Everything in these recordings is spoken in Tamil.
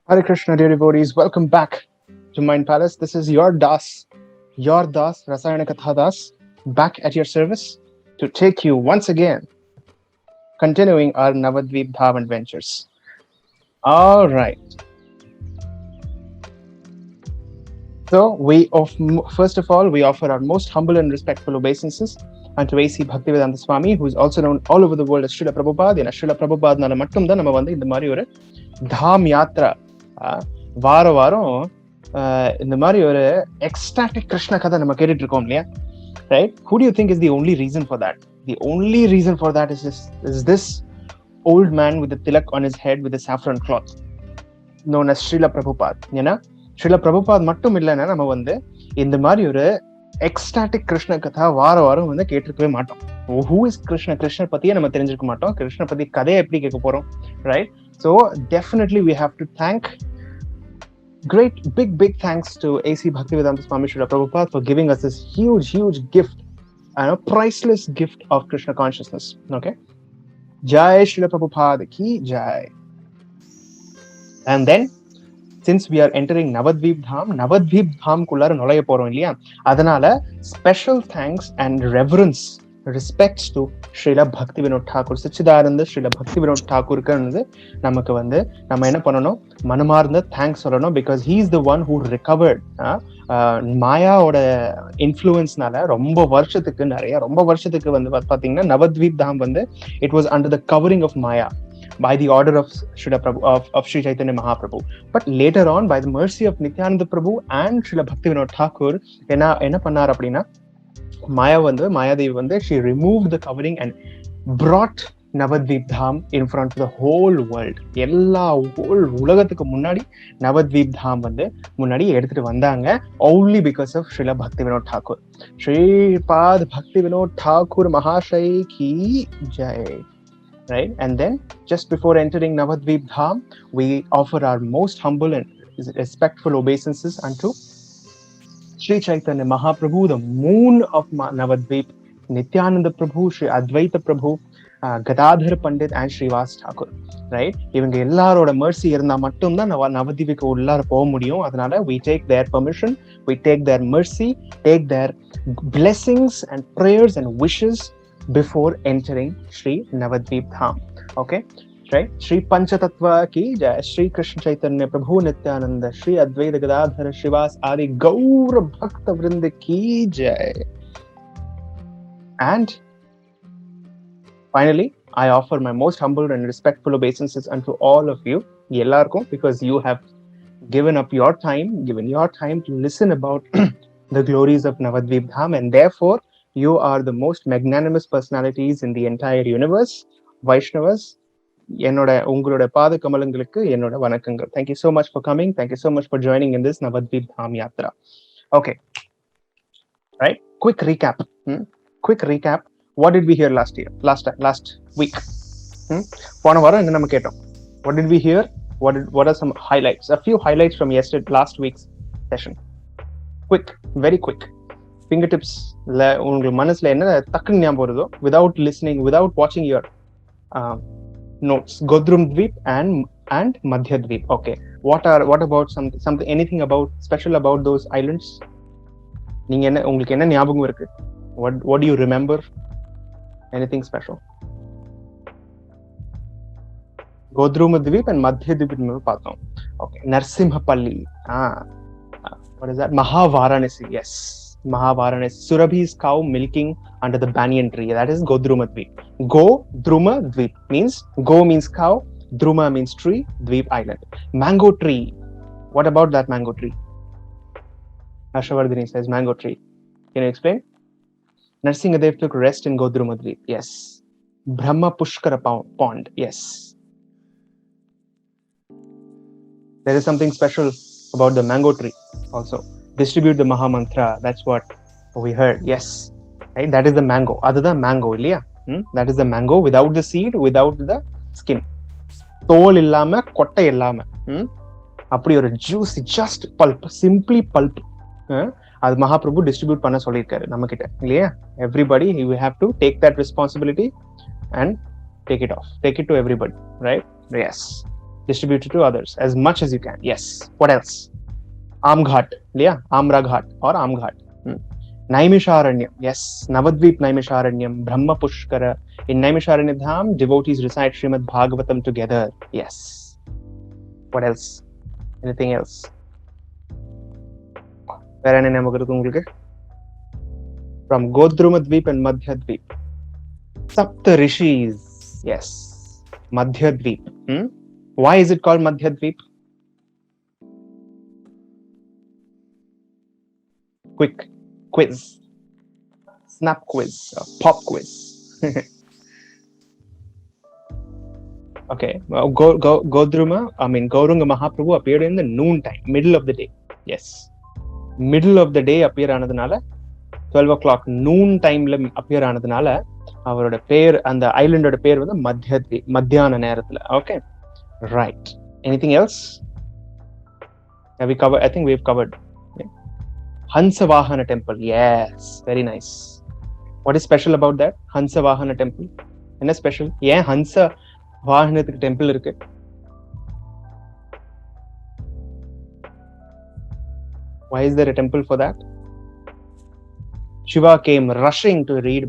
Hare Krishna, dear devotees. Welcome back to Mind Palace. This is your Das, Rasayana Katha Das, back at your service to take you once again, continuing our Navadvip Dham adventures. All right. So, first of all, we offer our most humble and respectful obeisances unto A.C. Bhaktivedanta Swami, who is also known all over the world as Srila Prabhupada. And Srila Prabhupada nala mattum da nama vandu indha mari oru Dham Yatra வாரம் இந்த மாதிரி ஒரு எக்ஸ்டாட்டிக் கிருஷ்ண கதை நம்ம கேட்டுட்டு இருக்கோம் இல்லையா, right? Who do you think is the only reason for that? The only reason for that is this old man with the tilak on his head with the saffron cloth, known as Srila Prabhupada. ஏன்னா Srila Prabhupada மட்டும் இல்லைன்னா நம்ம வந்து இந்த மாதிரி ஒரு எக்ஸ்டாட்டிக் கிருஷ்ண கதா வாரம் வந்து கேட்டிருக்கவே மாட்டோம். Who is கிருஷ்ணர் பத்தியே நம்ம தெரிஞ்சிருக்க மாட்டோம். கிருஷ்ணர் பத்தி கதையை எப்படி கேட்க போறோம், right? So definitely we have to thank big thanks to A.C. Bhaktivedanta Swami Srila Prabhupada for giving us this huge gift and a priceless gift of Krishna consciousness. Okay, Jai Srila Prabhupada ki Jai. And then since we are entering Navadvip Dham kullara nolaya porom illaya, adanala special thanks and reverence respects to Srila Bhaktivinoda Thakur Sachidananda Srila Bhaktivinoda Thakur க்கு வந்து நமக்கு வந்து நம்ம என்ன பண்ணணும், மனமார்ந்த தேங்க்ஸ் சொல்லணும். because he is the one who recovered மாயாவோட இன்ஃப்ளூயன்ஸ்னால ரொம்ப வருஷத்துக்கு வந்து பாத்தீங்கன்னா நவத்வீப் தாம் வந்து it was under the covering of Maya by the order of Sri Chaitanya Mahaprabhu. But later on, by the mercy of Nityananda Prabhu and Srila Bhaktivinoda Thakur, என்ன பண்ணார் அப்படின்னா, Mayadevi வந்து she removed the covering and brought Navadvip Dham in front of the whole world. whole உலகத்துக்கு முன்னாடி Navadvip Dham வந்து முன்னாடி எடுத்துட்டு வந்தாங்க, only because of Srila Bhaktivinoda Thakur. Sripad Bhaktivinoda Thakur Mahashay ki Jai. Right? And then just before entering Navadvip Dham, we offer our most humble and respectful obeisances unto Sri Chaitanya Mahaprabhu, the moon of Navadvip, Nityananda Prabhu, Sri Advaita Prabhu, Gadadhar Pandit and Srivas Thakur. Right? இவங்க எல்லாரோட mercy இருந்தா மட்டும்தான் நவதீபுக்கு உள்ளார போக முடியும். அதனால we take their permission, we take their mercy, take their blessings and prayers and wishes before entering Sri Navadvip Dham. Okay? Right? Shri Panchatattva ki Jai, Shri Krishna Chaitanya Prabhu Nityananda, Shri Advaita Gadadhara Srivas Adi Gaura Bhakta Vrinda ki Jai. And finally, I offer my most humble and respectful obeisances unto all of you, ellarkum, because you have given your time to listen about the glories of Navadvip Dham, and therefore you are the most magnanimous personalities in the entire universe. Vaishnavas, உங்களோட பாத கமலங்களுக்கு என்னோட வணக்கங்கள். Thank you so much for coming. Thank you so much for joining in this Navadvip Dham Yatra. Okay. Right? Quick recap. What did we hear last week? போன வாரம் என்ன நம்ம கேட்டோம்? What did we hear? What are some highlights? A few highlights from last week's session. Very quick. Fingertips உங்க மனசுல என்ன டக்குன்னு ஞாபகம் வருதோ, without listening, without watching your notes. Godrum Dweep and Madhya Dweep. Okay. What about something anything about special about those islands? உங்களுக்கு என்ன ஞாபகம் இருக்கு? What do you remember? Anything special? Godrum Dweep and Madhya Dweep நம்ம பார்த்தோம். Okay. Narsimhapalli. What is that? Mahavaranasi. Yes. Mahavaranasi. Surabhi's cow milking under the banyan tree. That is Godruma Dweep. Godruma Dweep means Go means cow, Druma means tree, Dweep island. Mango tree. What about that mango tree? Ashavardhini says mango tree. Can you explain? Narsingadev took rest in Godruma Dweep. Yes. Brahma Pushkara pond. Yes. There is something special about the mango tree also. Distribute the Maha Mantra. That's what we heard. Yes. Right? That is the mango. Other than mango, இல்லையா? That is the mango without the seed, without the skin. தோல் இல்லாம, கொட்டை இல்லாம. அப்படி ஒரு juicy, just pulp, simply pulp. அது மகாபிரபு டிஸ்ட்ரிபியூட் பண்ண சொல்லியிருக்காரு நம்ம கிட்ட, இல்லையா? Everybody, you have to take that responsibility and take it to everybody, right? Yes. Distribute it to others as much as you can. Yes. What else? Amghat. Yeah. Amra Ghat or Amghat. Naimisharanyam. Yes. Navadvip Naimisharanyam. Brahma Pushkara. In Naimisharanya Dham, devotees recite Srimad Bhagavatam together. Yes. What else? Anything else? Where any name உங்களுக்கு? From Godrumadvip and Madhyadvip. Sapta Rishis. Yes. Madhyadvip. Why is it called Madhyadvip? Quick quiz. Snap quiz. Pop quiz. Okay. Godruma, Gauranga Mahaprabhu appeared in the noon time, middle of the day. Yes. Middle of the day appear ஆனதுனால 12 o'clock noon timeல appear ஆனதுனால அவரோட பேர் அந்த ஐலண்டோட பேர் வந்து மத்தியத்வீப், மத்தியான நேரத்துல. Okay. Right. Anything else? Have we covered? I think we've covered. Yeah. Hansavahana temple. Yes. Very nice. What is special about that? Hansavahana temple. என்ன ஸ்பெஷல்? ஏன் ஹன்ச வாகனத்துக்கு டெம்பிள் இருக்கு? Why is there a temple for that? Shiva came rushing to read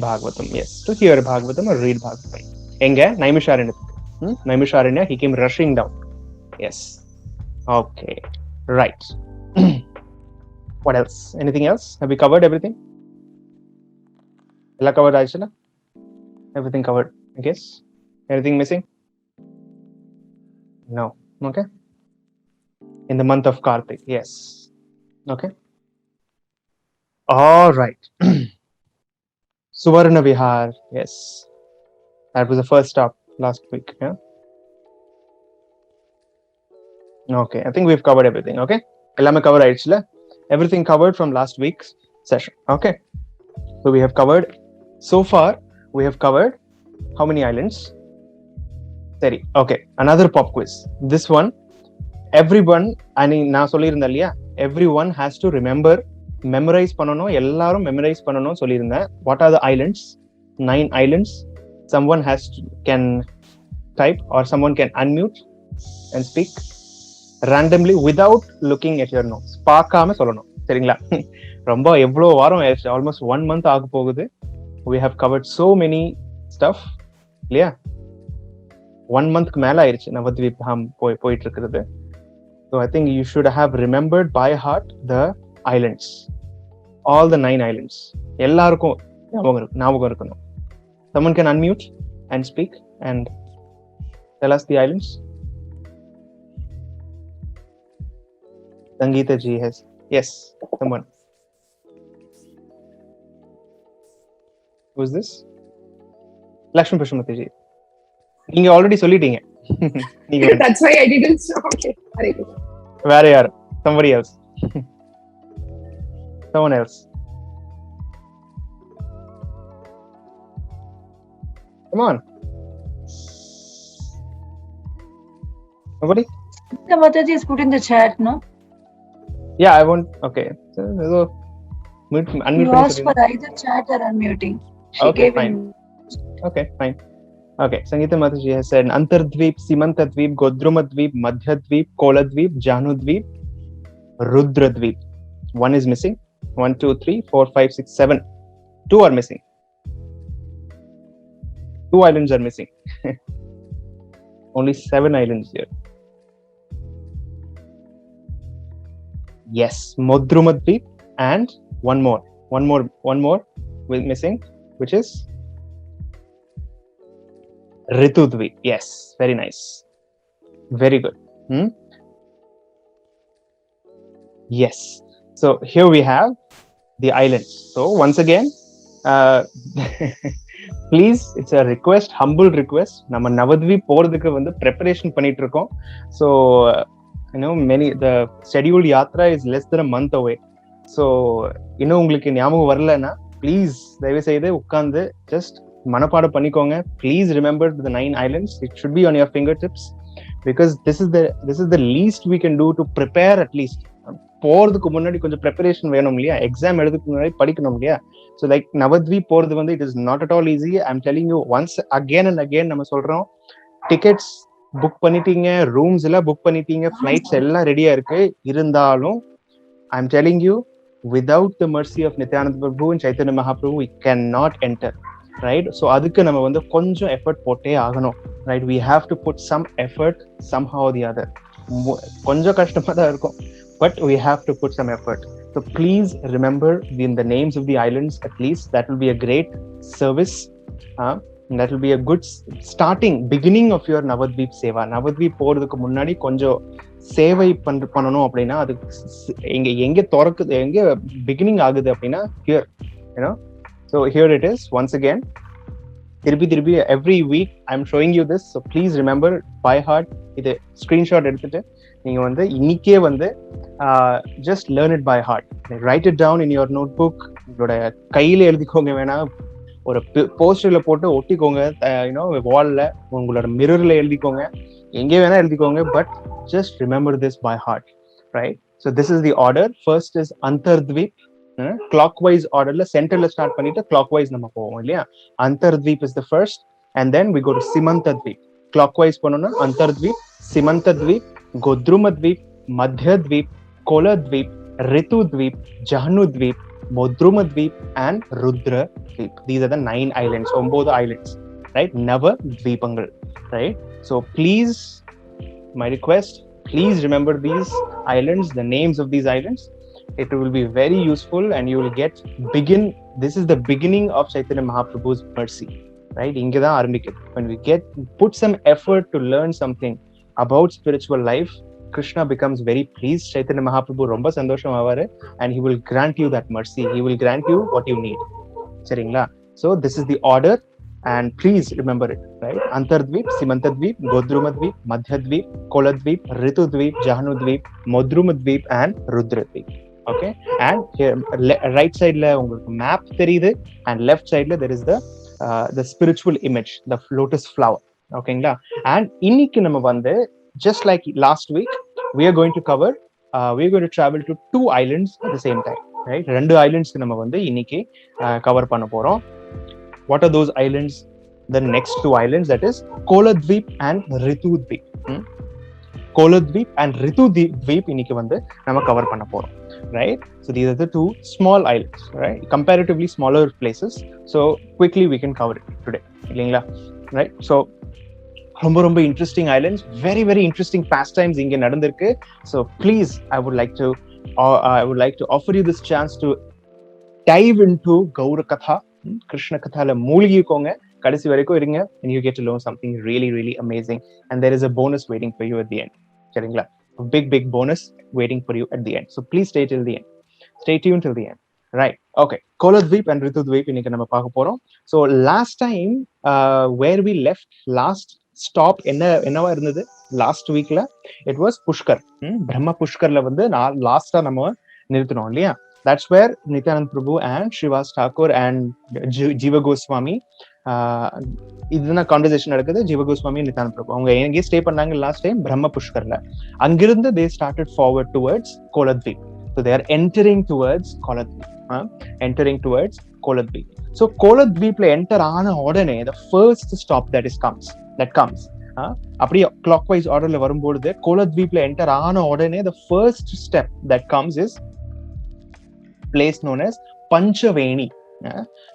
Bhagavatam. Yes, to hear Bhagavatam or read Bhagavatam. Enga Naimisharanya. Naimisharanya, he came rushing down. Yes. Okay. Right. What else? Anything else? Have we covered everything? Ella covered, Aisha? Everything covered, I guess. Anything missing? No. Okay. In the month of Kartik. Yes. Okay. All right. Suvarna Vihar. Yes. That was the first stop last week. Yeah. Okay. I think we've covered everything. Okay. Ellame covered aichla. Everything covered from last week's session. Okay. So we have covered, so far, we have covered how many islands? 30. Okay. Another pop quiz. This one, everyone, நான் சொல்லியிருந்தேன் இல்லையா, everyone has to remember, memorize பண்ணணும், எல்லாரும் memorize பண்ணணும் சொல்லியிருந்தேன். What are the islands? 9 islands. Someone can type or someone can unmute and speak randomly without looking at your notes. பார்க்காம சொல்லணும், சரிங்களா? ரொம்ப எவ்வளோ வாரம் almost 1 month ஆக போகுது. We have covered so many stuff இல்லையா? 1 monthக்கு மேல ஆயிடுச்சு நவத்வீப் போயிட்டு இருக்கிறது. So I think you should have remembered by heart the islands, all the 9 islands. எல்லாருக்கும் ஞாபகம் இருக்கணும். Someone can unmute and speak and tell us the islands. Sangeeta ji has. Yes, someone. Who is this? Lakshmi Pushpamati ji. நீங்க ஆல்ரெடி சொல்லிட்டீங்க. That's why I didn't. Okay. வேற யார்? Somebody else. Someone else. Come on. Nobody? The Mataji is put in the chat, no? Yeah, I want. Okay. So, unmute. You asked for either chat or unmuting. She Okay, gave fine. in. Okay, fine. Okay, Sangeeta Mataji has said Antardvip, Simantadvip, Godrumadvip, Madhyadvip, Koladvip, Janudvip, Rudradvip. 1 is missing. 1, 2, 3, 4, 5, 6, 7. 2 are missing. 2 islands are missing. Only 7 islands here. Yes, Modrumadvip and one more missing, which is Ritudvip. Yes, very nice. Very good. Yes. So here we have the islands. So once again, please, it's a request, humble request. நம்ம நவத்வீப் போறதுக்கு வந்து preparation பண்ணிட்டு இருக்கோம். So the scheduled yatra is less than a month away. So இன்னும் உங்களுக்கு ஞாபகம் வரலன்னா ப்ளீஸ் தயவு செய்து உட்கார்ந்து ஜஸ்ட் மனப்பாடம் பண்ணிக்கோங்க. Please remember the 9 islands. It should be on your fingertips because this is the least we can do to prepare. At least போறதுக்கு முன்னாடி கொஞ்சம் ப்ரிப்பரேஷன் வேணும் இல்லையா? எக்ஸாம் எழுதுக்கு முன்னாடி படிக்கணும் இல்லையா? ஸோ நவத்வீப் போறது வந்து it is not at all easy. I am telling you once again and again நம்ம சொல்றோம். டிக்கெட்ஸ் புக் பண்ணிட்டீங்க, ரூம்ஸ் எல்லாம் புக் பண்ணிட்டீங்க, ஃபிளைட்ஸ் எல்லாம் ரெடியா இருக்கு. இருந்தாலும் I'm telling you, without the mercy of Nityananda Prabhu and Chaitanya Mahaprabhu, we cannot enter, right? So adukku nama vandu konjam effort potte aganum, right? We have to put some effort somehow or the other. Konjam kashtama da irukum, but we have to put some effort. So please remember the names of the islands at least. That will be a great service. And that will be a good beginning of your Navadvip Seva. Navadvip போறதுக்கு முன்னாடி கொஞ்சம் சேவை பண்ணணும் அப்படின்னா அது எங்க திறக்குது, எங்க பிகினிங் ஆகுது அப்படின்னா here, you know. So here it is once again. திருப்பி every week I am showing you this. So please remember by heart. இது ஸ்கிரீன்ஷாட் எடுத்துட்டு நீங்க வந்து இன்னைக்கே வந்து just learn it by heart. Write it down in your notebook. உங்களோட கையில எழுதிக்கோங்க, வேணா ஒரு போஸ்டர்ல போட்டு ஒட்டிக்கோங்க, யூனோ, வால்ல, உங்களோட மிரர்ல எழுதிக்கோங்க, எங்கே வேணா எழுதிக்கோங்க. But just remember this by heart, right? So this is the order. First is Antardvip. Clockwise order la center la start பண்ணிட்டு clockwise நம்ம போவோம் இல்லையா. Antardvip is the first, and then we go to Simantadvip. Clockwise பண்ணோம்னா Antardvip, Simantadvip, Godrumadvip, Madhyadvip, Koladvip, Ritudvip, Jahnudvip, Modrumadvip and Rudradvip. These are the 9 islands, 9 islands, right? Nava dvipangal, right? So please, my request, please remember these islands, the names of these islands. It will be very useful and you will get this is the beginning of Chaitanya Mahaprabhu's mercy, right? Inga da arambikku. When we put some effort to learn something about spiritual life, Krishna becomes very pleased. Chaitanya Mahaprabhu romba sandosham avaru and he will grant you that mercy. He will grant you what you need. Seringla. So this is the order. And please remember it, right? Antardvip, Simantadvip, Godrumadvip, Madhyadvip, Koladvip, Ritudvip, Jahnudvip, Modrumadvip and Rudradvip. Okay? And here right side la ungalku map theriyudu and left side la there is the spiritual image, the lotus flower. Okay la? And இன்னைக்கு நம்ம வந்து just like last week we are going to travel to 2 islands at the same time, right? 2 islands நம்ம வந்து இன்னைக்கு cover பண்ண போறோம். What are those islands? The next 2 islands, that is Koladvip and Ritudvip. Koladvip and Ritudvip இன்னைக்கு வந்து நம்ம கவர் பண்ண போறோம், right? So these are the 2 small islands, right? Comparatively smaller places. So quickly we can cover it today, இல்லைங்களா? Right? So ரொம்ப interesting islands, very interesting pastimes இங்க நடந்திருக்கு. So please, I would like to offer you this chance to dive into Gaura Katha, Krishna Kathala மூழ்கிக்கோங்க, கடைசி வரைக்கும் இருங்க, and you get to learn something really amazing, and there is a bonus waiting for you at the end. சரிங்களா? A big bonus waiting for you at the end. So please stay till the end. Stay tuned till the end. Right. Okay. Koladvip and Ritudvip இன்னைக்கு நம்ம பார்க்க போறோம். So last time where we left, last stop என்னவா இருந்தது last weekல? It was Pushkar. பிரம்ம புஷ்கர்ல வந்து லாஸ்டா நம்ம நிறுத்தினோம் இல்லையா? That's where Nityananda Prabhu and Srivas Thakur and Jiva Goswami இதுதான் கான்வர்சேஷன் நடக்குது. Jiva Goswami and Nityananda Prabhu அவங்க எங்கே ஸ்டே பண்ணாங்க லாஸ்ட் டைம்? பிரம்ம புஷ்கர்ல. அங்கிருந்து they started forward towards Koladvip. So they are entering towards Koladvip. So Koladvipல enter ஆன உடனே the first stop that comes அப்படியே clockwise orderல வரும்போது Koladvipல enter ஆன உடனே the first step that comes is place known as Panchaveni.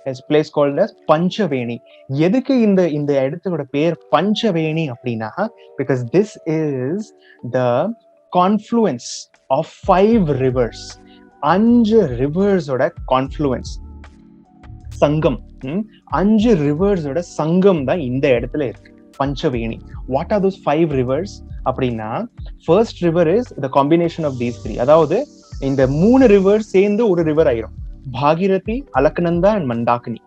It's place called as Panchaveni. எதுக்கு இந்த இடத்தோட பேர் Panchaveni அப்படின்னா, because this is the confluence of 5 rivers. 5 rivers ஓட confluence, சங்கம். 5 rivers ஓட சங்கம் தான் இந்த இடத்துல இருக்கு, Panchaveni. What are those 5 rivers அப்படின்னா, first river is the combination of these 3. அதாவது இந்த 3 ரிவர் சேர்ந்து ஒரு ரிவர் ஆயிரும். Bhagirathi, Alaknanda and Mandakini.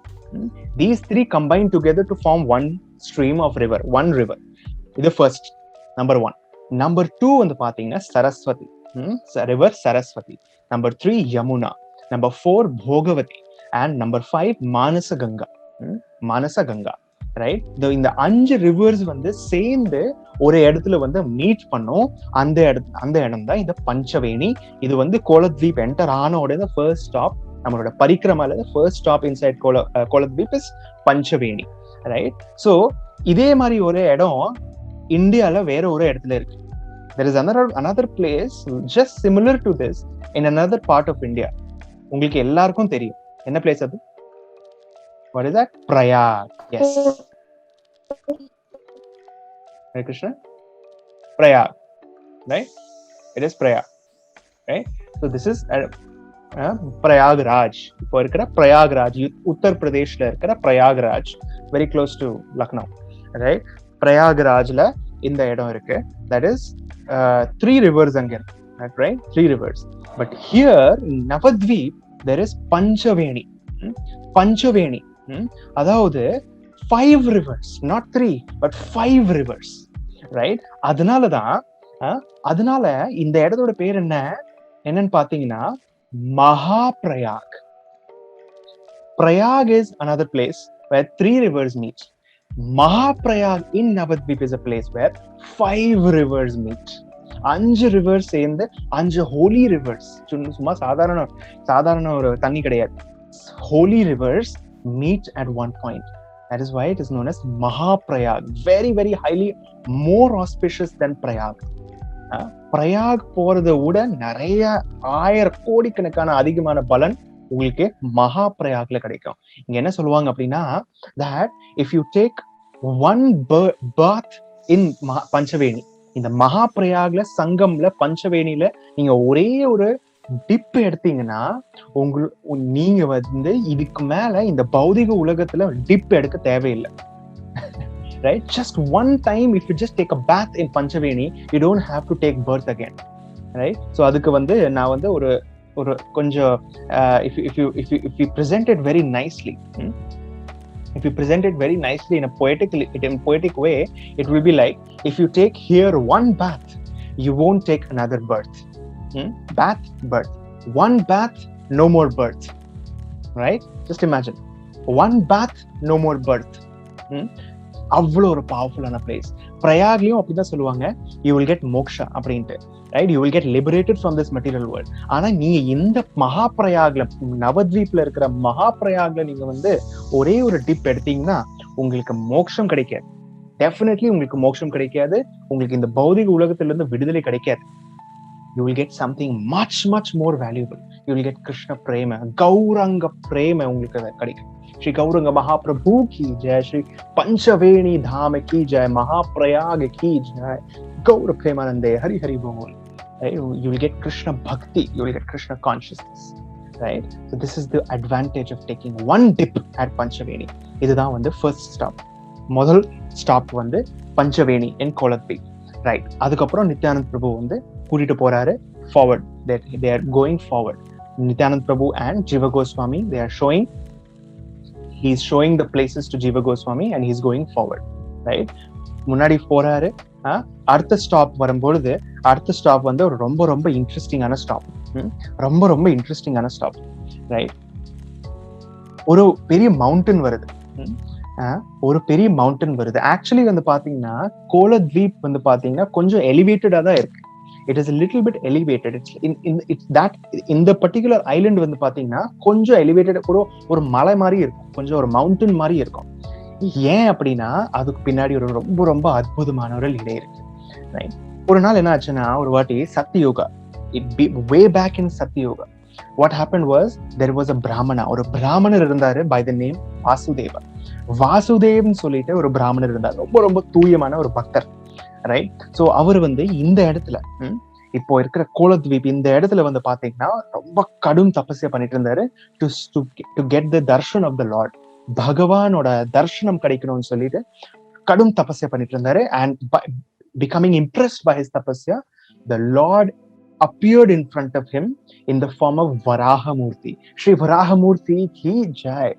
These 3 combine together to form one stream of one river. This is first, number 1. Number 2 வந்து பாத்தீங்கன்னா Saraswati, river Saraswati. Number 3 Yamuna. Number 4 Bhogavati. And number 5 Manasa Ganga. Right? இந்த 5 ரிவர்ஸ் வந்து சேர்ந்து ஒரு இடத்துல வந்து மீட் பண்ணும். அந்த இடம் தான் இந்த பஞ்சவேணி. இது வந்து கோலத்வீப் என்டர் ஆன உடனே ஃபர்ஸ்ட் ஸ்டாப், நம்மளோட பரிக்கிரமால first stop inside Koladwip is Panchaveni. Right? So இதே மாதிரி ஒரு இடம் இந்தியால வேற ஒரு இடத்துல இருக்கு. There is another place just similar to this in another part of India. உங்களுக்கு எல்லாருக்கும் தெரியும் என்ன பிளேஸ் அது? What is that? Prayag. Yes. Hare Krishna. Prayag. Right? It is Prayag. Right? So this is Prayagraj. இப்போ இருக்கிற Prayagraj, உத்தர் பிரதேஷ்ல இருக்கிற Prayagraj, very close to Lucknow. Right? Prayagrajல இந்த இடம் இருக்கு. That is 3 rivers அங்க இருக்கு. Right? 3 rivers. But here in Navadvip there is Panchaveni. Panchaveni. அதாவது 5 rivers, not 3 but 5 rivers. Right? அதனால இந்த இடத்தோட பேர் என்னன்னு பாத்தீங்கன்னா Mahaprayag. Prayag is another place where 3 rivers meet. Mahaprayag in Navadvip is a place where 5 rivers meet. 5 rivers சேர்ந்து 5 holy rivers, சும்மா சாதாரண ஒரு தண்ணி கிடையாது, holy rivers meet at one point. That is why it is known as Mahaprayag. Very very highly more auspicious than Prayag. Prayag போறதை விட நிறைய 1000 கோடிக்கணக்கான அதிகமான பலன் உங்களுக்கு Mahaprayagல கிடைக்கும். இங்க என்ன சொல்லுவாங்க அப்படின்னா, that if you take one bath in Panchaveni, இந்த Mahaprayagல சங்கம்ல பஞ்சவேணியில நீங்க ஒரே ஒரு டிப் எடுத்தீங்கன்னா நீங்க இதுக்கு மேல இந்த பௌதிக உலகத்துல டிப் எடுக்க தேவையில்லை. Right? Just one time, if you just take a bath in Panchaveni, you don't have to take birth again. Right? So அதுக்கு நான் ஒரு கொஞ்சம் if you present it very nicely, if you present it very nicely in a poetic way, it will be like, if you take here one bath, you won't take another birth. Bath, birth. One bath, no more birth. Right? Just imagine. One bath, no more birth. அவ்வளோ ஒரு பவர்ஃபுல்லான பிளேஸ். பிரயாக்லயும் அப்படிதான் சொல்லுவாங்க, யூ வில் கெட் மோக்ஷா அப்படின்ட்டு. Right? You will get liberated from this material world. ஆனா நீங்க இந்த மகாபிரயாக்ல, நவத்வீப்ல இருக்கிற மகாபிரயாக்ல நீங்க ஒரே ஒரு டிப் எடுத்தீங்கன்னா உங்களுக்கு மோட்சம் கிடைக்காது. டெஃபினெட்லி உங்களுக்கு மோட்சம் கிடைக்காது. உங்களுக்கு இந்த பௌதிக உலகத்துல இருந்து விடுதலை கிடைக்காது. You will get something much much more valuable. You will get Krishna prema, Gauranga prema உங்களுக்கு கிடைக்கும். Shri Gauranga Mahaprabhu ki jai, Shri Panchaveni Dham ki jai, Mahaprayag ki jai, Gaura Premanande, Hari Hari Bol. Right? You will get Krishna bhakti, you will get Krishna consciousness. Right? So this is the advantage of taking one dip at Panchaveni. இதுதான் first stop. முதல் stop Panchaveni in Kolatbik. Right? அதுக்கப்புறம் நித்யானந்த் பிரபு கூட்டிட்டு போறாரு forward. They are going forward. Nityanand Prabhu and Jiva Goswami, he is showing the places to Jiva Goswami and he is going forward. Right? முன்னாடி போறாரு. அடுத்த ஸ்டாப் வரும்பொழுது அடுத்த ஸ்டாப் ஒரு ரொம்ப இன்ட்ரெஸ்டிங்கான ஸ்டாப். ரொம்ப இன்ட்ரெஸ்டிங்கான ஸ்டாப். ரைட்? ஒரு பெரிய மவுண்டன் வருது. ஆக்சுவலி பாத்தீங்கன்னா கோலத்வீப் பாத்தீங்கன்னா கொஞ்சம் எலிவேட்டடா தான் இருக்கு. It is a little bit elevated. It's that in the particular island பாத்தீங்கன்னா கொஞ்சம் elevated, ஒரு மலை மாதிரி இருக்கும், கொஞ்சம் ஒரு மவுண்டன் மாதிரி இருக்கும். ஏன் அப்படின்னா அதுக்கு பின்னாடி ஒரு ரொம்ப அற்புதமான ஒரு இடம் இருக்கு. ரைட்? ஒரு நாள் என்ன ஆச்சுன்னா, ஒரு வாட்டி சத்யயோகா, way back in Satyuga, what happened was there was a brahmana, ஒரு பிராமணர் இருந்தாரு by the name வாசுதேவா. வாசுதேவ்னு சொல்லிட்டு ஒரு பிராமணர் இருந்தார், ரொம்ப தூயமான ஒரு பக்தர். ரைட்? சோ அவர் இந்த இடத்துல இப்போ இருக்கிற கோலத்வீப் இந்த இடத்துல பாத்தீங்கன்னா ரொம்ப கடும் தபஸ்யா பண்ணிட்டு இருந்தாரு to get the darshan of the Lord. பகவானோட தர்ஷனம் கிடைக்கணும்னு சொல்லிட்டு கடும் தபஸ்யா பண்ணிட்டு இருந்தாரு. And by becoming impressed by his tapasya, the Lord appeared in front of him in the form of Varahamurti. Shri Varahamurti ki jai.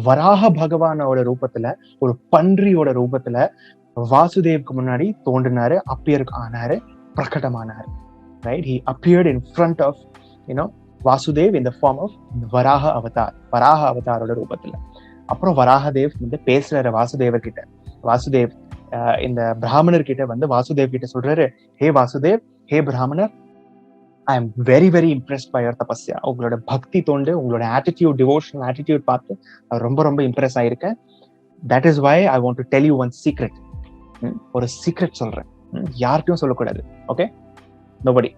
வராக பகவானோட ரூபத்துல, ஒரு பன்றியோட ரூபத்துல வாசுதேவ்க்கு முன்னாடி தோன்றினாரு, அப்பியர் ஆனாரு, பிரகடமானாரு. Right? He appeared in front of Vasudev in the form of Varaha avatar. வராக அவதாரோட ரூபத்துல. அப்புறம் வராகதேவ் பேசுறாரு வாசுதேவர் கிட்ட. வாசுதேவ் இந்த பிராமணர் கிட்ட வாசுதேவ் கிட்ட சொல்றாரு, ஹே வாசுதேவ், ஹே பிராமணர், I am very very impressed by your tapasya. உங்களோட பக்தி தோண்டு, உங்களோட ஆட்டிடியூட், டிவோஷனல் ஆட்டிடியூட் பார்த்து ரொம்ப இம்ப்ரெஸ் ஆயிருக்கேன். That is why I want to tell you one secret. ஒரு சீக்ரெட் சொல்றேன், யார்கிட்டயும் சொல்லக்கூடாது. Okay, nobody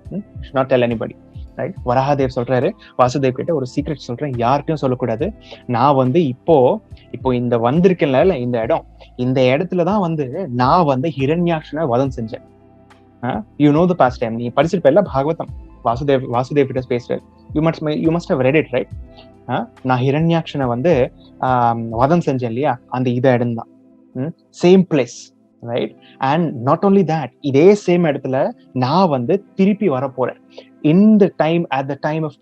should not tell anybody, right? Varahadev சொல்றாரு வாசுதேவ் கிட்ட, ஒரு சீக்ரெட் சொல்றேன், யார்கிட்டயும் சொல்லக்கூடாது. நான் வந்து இப்போ இந்த வந்திருக்கேன்ல இந்த இடம், இந்த இடத்துலதான் வந்து நான் வந்து ஹிரண்யாக்ஷனை வதம் செஞ்சேன். You know the past time, நீ படிச்சிருப்ப பாகவதம், வாசுதேவ் கிட்ட பேசுறாரு. You must have read it, right? நான் ஹிரண்யாக்ஷனை வந்து வதம் செஞ்சேன் இல்லையா, அந்த இத இடம் தான், same place, right? And not only that, இதே சேம் இடத்துல நான் வந்து திருப்பி வரப்போறேன். இந்த time, at the time of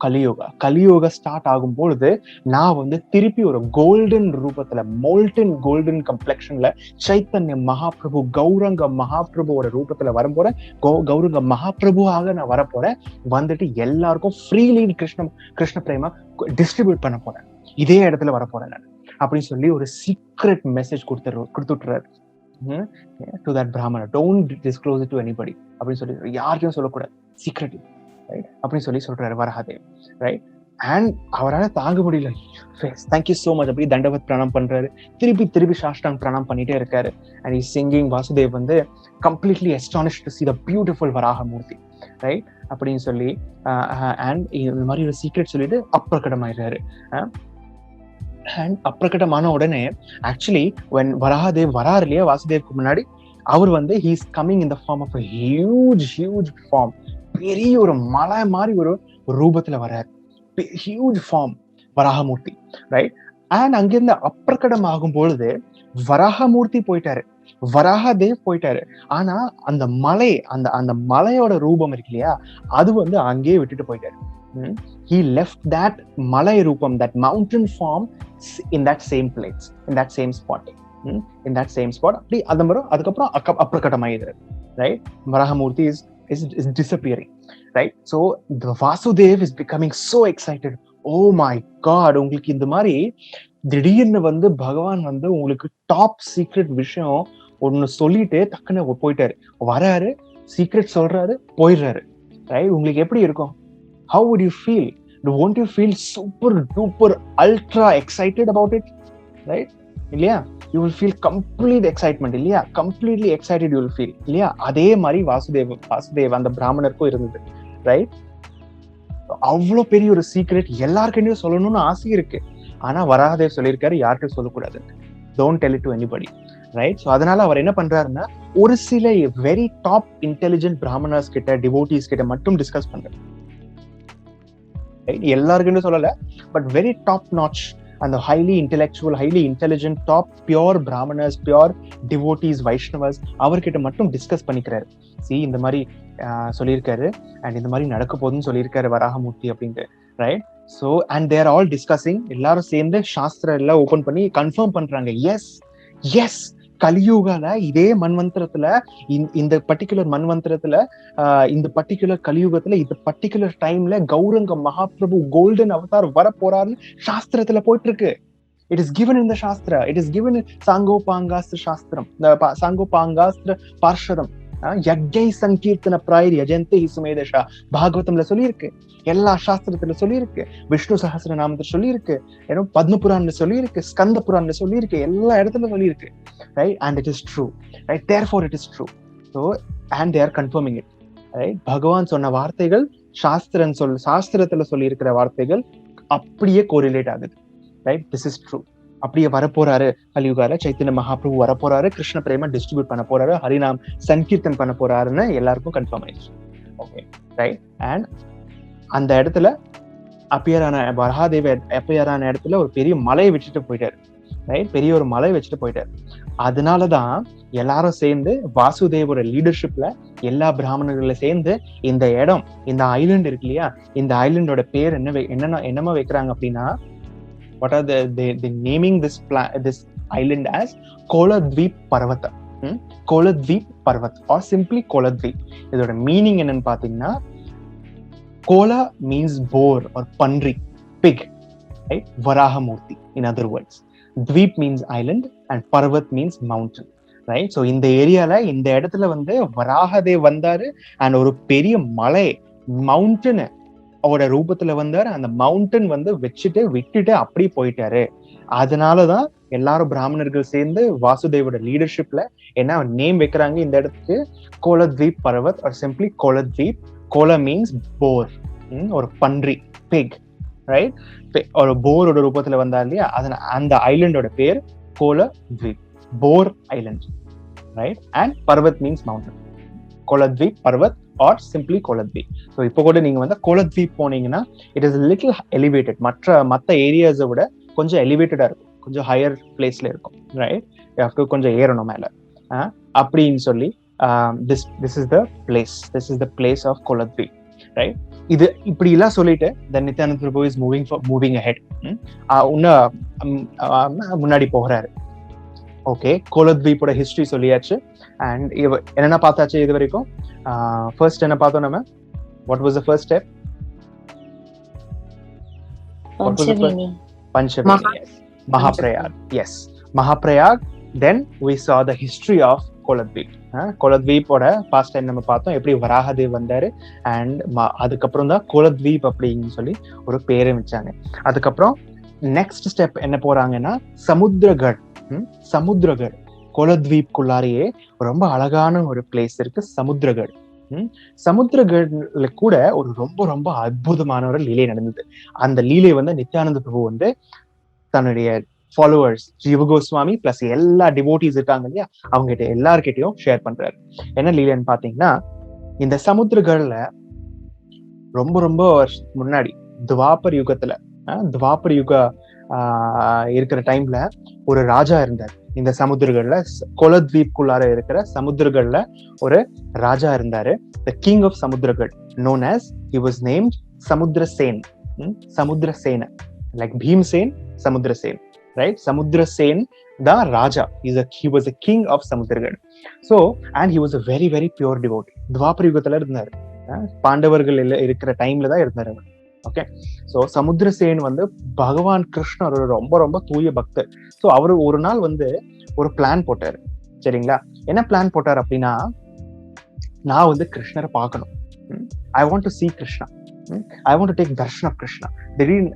Kaliyuga start ஆகும் பொழுது நான் வந்து திருப்பி ஒரு கோல்டன் ரூபத்துல, மோல்டன் கோல்டன் கம்ப்ளெக்ஷன்ல சைத்தன்ய மகாபிரபு, கௌரங்க மகாபிரபுவோட ரூபத்துல வரப்போறேன். கௌரங்க மகாபிரபுவாக நான் வரப்போறேன். வந்துட்டு எல்லாருக்கும் ஃப்ரீலி கிருஷ்ண பிரேமா டிஸ்ட்ரிபியூட் பண்ண போறேன். இதே இடத்துல வரப்போறேன் நான் அப்படின்னு சொல்லி ஒரு சீக்ரெட் மெசேஜ் கொடுத்துட்டுறாரு to that brahmana. Don't disclose it to anybody அப்படின்னு சொல்லி, யாருக்கும் சொல்லக்கூடாது, சீக்ரெட், ரைட்? அப்படின்னு சொல்லி சொல்றாரு வராஹதேவ், ரைட்? அண்ட் அவரால் தாங்க முடியல, தேங்க்யூ சோ மச் அப்படி தண்டவத் பிரணாம் பண்றாரு. திருப்பி சாஷ்டாங் பிரணாம் பண்ணிட்டே இருக்காரு. And is singing. வாசுதேவ் வந்து completely astonished to see the beautiful Varahamurthy, right? அப்படின்னு சொல்லி அண்ட் இந்த மாதிரி ஒரு சீக்ரெட் சொல்லிட்டு அப்பிரகடமாயிடுறாரு. அண்ட் அப்பிரகடமான உடனே ஆக்சுவலி when வராஹதேவ் வராரு இல்லையா வாசுதேவ்க்கு முன்னாடி, அவர் வந்து he is coming in the form of a huge form. பெரிய ஒரு மலை மாதிரி ஒரு ரூபத்துல வர்றாரு, huge form Varahamurthy, right? And அங்கிருந்து அப்பிரகடம் ஆகும் பொழுது வராகமூர்த்தி போயிட்டாரு, வராஹதேவ் போயிட்டாரு. ஆனா அந்த மலை, அந்த மலையோட ரூபம் இருக்கு இல்லையா, அது வந்து அங்கேயே விட்டுட்டு போயிட்டாரு. He left that malay rupam, that mountain form in that same place, in that same spot, in that same spot. அப்படி அதுக்கப்புறம் அப்பிரகடமாயிடுறாரு, right? Varahamurthy is disappearing, right? So the Vasudev is becoming so excited. Oh my god, உங்களுக்கு இந்த மாதிரி திடீர்னு வந்து பகவான் வந்து உங்களுக்கு டாப் சீக்ரெட் விஷயம் ஒன்னு சொல்லிட்டு டக்குன்னு போயிட்டாரு, வராரு, சீக்ரெட் சொல்றாரு, போயிடுறாரு, ரைட்? உங்களுக்கு எப்படி இருக்கும்? How would you feel? Won't you feel super duper ultra excited about it, right? இல்லையா? You will feel complete excitement, இல்லையா? Completely excited you will feel, இல்லையா? அதே மாதிரி வாசுதேவ் அந்த பிராமணருக்கும் இருந்தது, ரைட்? அவ்வளோ பெரிய ஒரு சீக்ரெட் எல்லாருக்கிட்டையும் சொல்லணும்னு ஆசை இருக்கு. ஆனா வராஹதேவ் சொல்லியிருக்காரு, யார்கிட்டையும் சொல்லக்கூடாது, don't tell it to anybody, right? So அதனால அவர் என்ன பண்றாருன்னா, ஒரு சில வெரி டாப் இன்டெலிஜென்ட் பிராமணர்ஸ் கிட்ட, டிவோட்டீஸ் கிட்ட மட்டும் டிஸ்கஸ் பண்றாரு. எல்லாருக்குன்னு சொல்லல, பட் வெரி டாப் நாட்ச், அந்த highly intellectual, highly intelligent, top pure பிராமணர்ஸ், பியோர் டிவோட்டீஸ், வைஷ்ணவர்ஸ், அவர்கிட்ட மட்டும் டிஸ்கஸ் பண்ணிக்கிறாரு. இந்த மாதிரி சொல்லியிருக்காரு, அண்ட் இந்த மாதிரி நடக்க போகுதுன்னு சொல்லியிருக்காரு வராகமூர்த்தி அப்படின்ட்டு, right? So and they're all discussing, எல்லாரும் சேர்ந்து சாஸ்திரம் எல்லாம் ஓபன் பண்ணி கன்ஃபார்ம் பண்றாங்க, எஸ் கலியுகால இதே மன்வந்திரத்துல, இந்த பர்டிகுலர் மன்வந்திரத்துல, இந்த பர்டிகுலர் கலியுகத்துல, இந்த பர்டிகுலர் டைம்ல கௌரங்க மகாபிரபு கோல்டன் அவதார் வர போறாருன்னு சாஸ்திரத்துல போயிட்டு இருக்கு. It is given in the Shastra. It is given in Sangopangastra Shastram, Sangopangastra Parshadam. யஜ்ஞை சங்கீர்த்தன பிராயர் யஜந்தே சுமேதஷா பாகவதம்ல சொல்லியிருக்கு, எல்லா சாஸ்திரத்துல சொல்லியிருக்கு, விஷ்ணு சஹஸ்ரநாமத்துல சொல்லியிருக்கு, ஏன்னா பத்மபுரான்ல சொல்லியிருக்கு, ஸ்கந்த புரான்ல சொல்லியிருக்கு, எல்லா இடத்துல சொல்லியிருக்கு, right? And it is true, right? Therefore it is true. So and they are confirming it, right? பகவான் சொன்ன வார்த்தைகள் சாஸ்திரத்துல சொல்லி இருக்கிற வார்த்தைகள் அப்படியே கோரிலேட் ஆகுது, ரைட்? This is true. அப்படியே வரப்போறாரு கலியுகால, சைத்தன்ய மகாபிரபு வரப்போறாரு, கிருஷ்ண பிரேம டிஸ்ட்ரிபியூட் பண்ண போறாரு, ஹரிநாம் சங்கீர்த்தன் பண்ண போறாருன்னு எல்லாருக்கும் கன்ஃபார்ம் ஆயிடுச்சு, ஓகே, ரைட்? அண்ட் அந்த இடத்துல வராஹதேவ் அப்பியர் ஆன இடத்துல ஒரு பெரிய மலையை வச்சுட்டு போயிட்டாரு, ரைட்? பெரிய ஒரு மலை வச்சுட்டு போயிட்டாரு. அதனாலதான் எல்லாரும் சேர்ந்து வாசுதேவோட லீடர்ஷிப்ல எல்லா பிராமணர்கள சேர்ந்து இந்த இடம், இந்த ஐலண்ட் இருக்கு இல்லையா, இந்த ஐலண்டோட பேர் என்னமா வைக்கிறாங்க அப்படின்னா, what are they naming this island as Koladweep Parvata, Koladweep Parvat or simply Koladweep. இதோட மீனிங் என்னன்னு பாத்தீங்கன்னா, Kola means boar or pandri, pig, right? Varahamurti in other words. Dweep means island and Parvat means mountain, right? So இந்த ஏரியால, இந்த இடத்துல வந்து வராஹதேவ் வந்தாரு and ஒரு பெரிய மலை, மவுண்டன் அவரோட ரூபத்துல வந்தாரு. அந்த மவுண்டன் வந்து விட்டுட்டு அப்படி போயிட்டாரு. அதனாலதான் எல்லாரும் பிராமணர்கள் சேர்ந்து வாசுதேவோட லீடர்ஷிப்ல என்ன நேம் வைக்கிறாங்க இந்த இடத்துக்கு, கோலத்வீப் பர்வத் ஆர் சிம்பிளி கோலத்வீப். கோல மீன்ஸ் போர், ஒரு பன்றி, பிக், ரைட்? ஒரு போரோட ரூபத்துல வந்தா இல்லையா, அந்த ஐலண்டோட பேர் Koladweep, for island, right? And parvat means mountain. Koladweep parvat or simply Koladweep. So இப்போ கூட நீங்க வந்து கோலத்வீப் போனீங்கன்னா இட் இஸ் லிட்டில் எலிவேட்டட், மற்ற ஏரியாஸை விட கொஞ்சம் எலிவேட்டடா இருக்கும், கொஞ்சம் ஹையர் பிளேஸ்ல இருக்கும், ரைட்? கொஞ்சம் ஏறணும் மேல அப்படின்னு சொல்லி this is the place of Koladweep, right? இது இப்படி எல்லாம் சொல்லிட்டு Nityananda Prabhu is moving ahead, முன்னாடி போகிறாரு. ஓகே, கோலத்வீப்போட ஹிஸ்டரி சொல்லியாச்சு. அண்ட் என்னென்ன பார்த்தாச்சு இது வரைக்கும்? ஃபர்ஸ்ட் என்ன பார்த்தோம் நம்ம? What was the first step? Panchvini. Mahaprayag. Yes, Mahaprayag. Then we saw the history of Koladweep. கோலத்வீப்போட பாஸ்ட் டைம் நம்ம பார்த்தோம், எப்படி வராகதேவ் வந்தாரு. அண்ட் அதுக்கப்புறம் தான் கோலத்வீப் அப்படின்னு சொல்லி ஒரு பேரை வச்சாங்க. அதுக்கப்புறம் நெக்ஸ்ட் ஸ்டெப் என்ன போறாங்கன்னா சமுத்திரகட். சமுத்திரகட் கோலத்வீப்குள்ளாரையே ரொம்ப அழகான ஒரு பிளேஸ் இருக்கு, சமுத்திரகட். சமுத்திரகட்ல கூட ஒரு ரொம்ப ரொம்ப அற்புதமான ஒரு லீலை நடந்தது. அந்த லீலை வந்து நித்யானந்த பிரபு வந்து தன்னுடைய ஃபாலோவர்ஸ் ஜீவ கோஸ்வாமி பிளஸ் எல்லா டிவோட்டிஸ் இருக்காங்க இல்லையா, அவங்க கிட்ட எல்லார்கிட்டையும் ஷேர் பண்றாரு. என்ன லீலைன்னு பாத்தீங்கன்னா, இந்த சமுத்திரகட்ல ரொம்ப ரொம்ப முன்னாடி துவாபர் யுகத்துல, துவாபர் யுக இருக்கிற டைம்ல ஒரு ராஜா இருந்தார். இந்த சமுத்திரகட்ல, கோலத்வீப்குள்ளார இருக்கிற சமுத்திரகட்ல ஒரு ராஜா இருந்தாரு. The king of Samudragad, known as, he was named Samudrasen. Samudrasena, like Bhimsen, Samudrasen, right? Samudrasen the raja, he was a king of Samudragad. So, and he was a very very pure devotee. துவாபர யுகத்துல இருந்தாரு, பாண்டவர்கள் இருக்கிற டைம்ல தான் இருந்தாரு அவர். ஓகே, ஸோ சமுத்திரசேன் வந்து பகவான் கிருஷ்ணர் ரொம்ப ரொம்ப தூய பக்தர். ஸோ அவரு ஒரு நாள் வந்து ஒரு பிளான் போட்டாரு. சரிங்களா, என்ன பிளான் போட்டார் அப்படின்னா, நான் வந்து கிருஷ்ணரை பார்க்கணும். I want to see Krishna, I want to take darshan of Krishna. திடீர்னு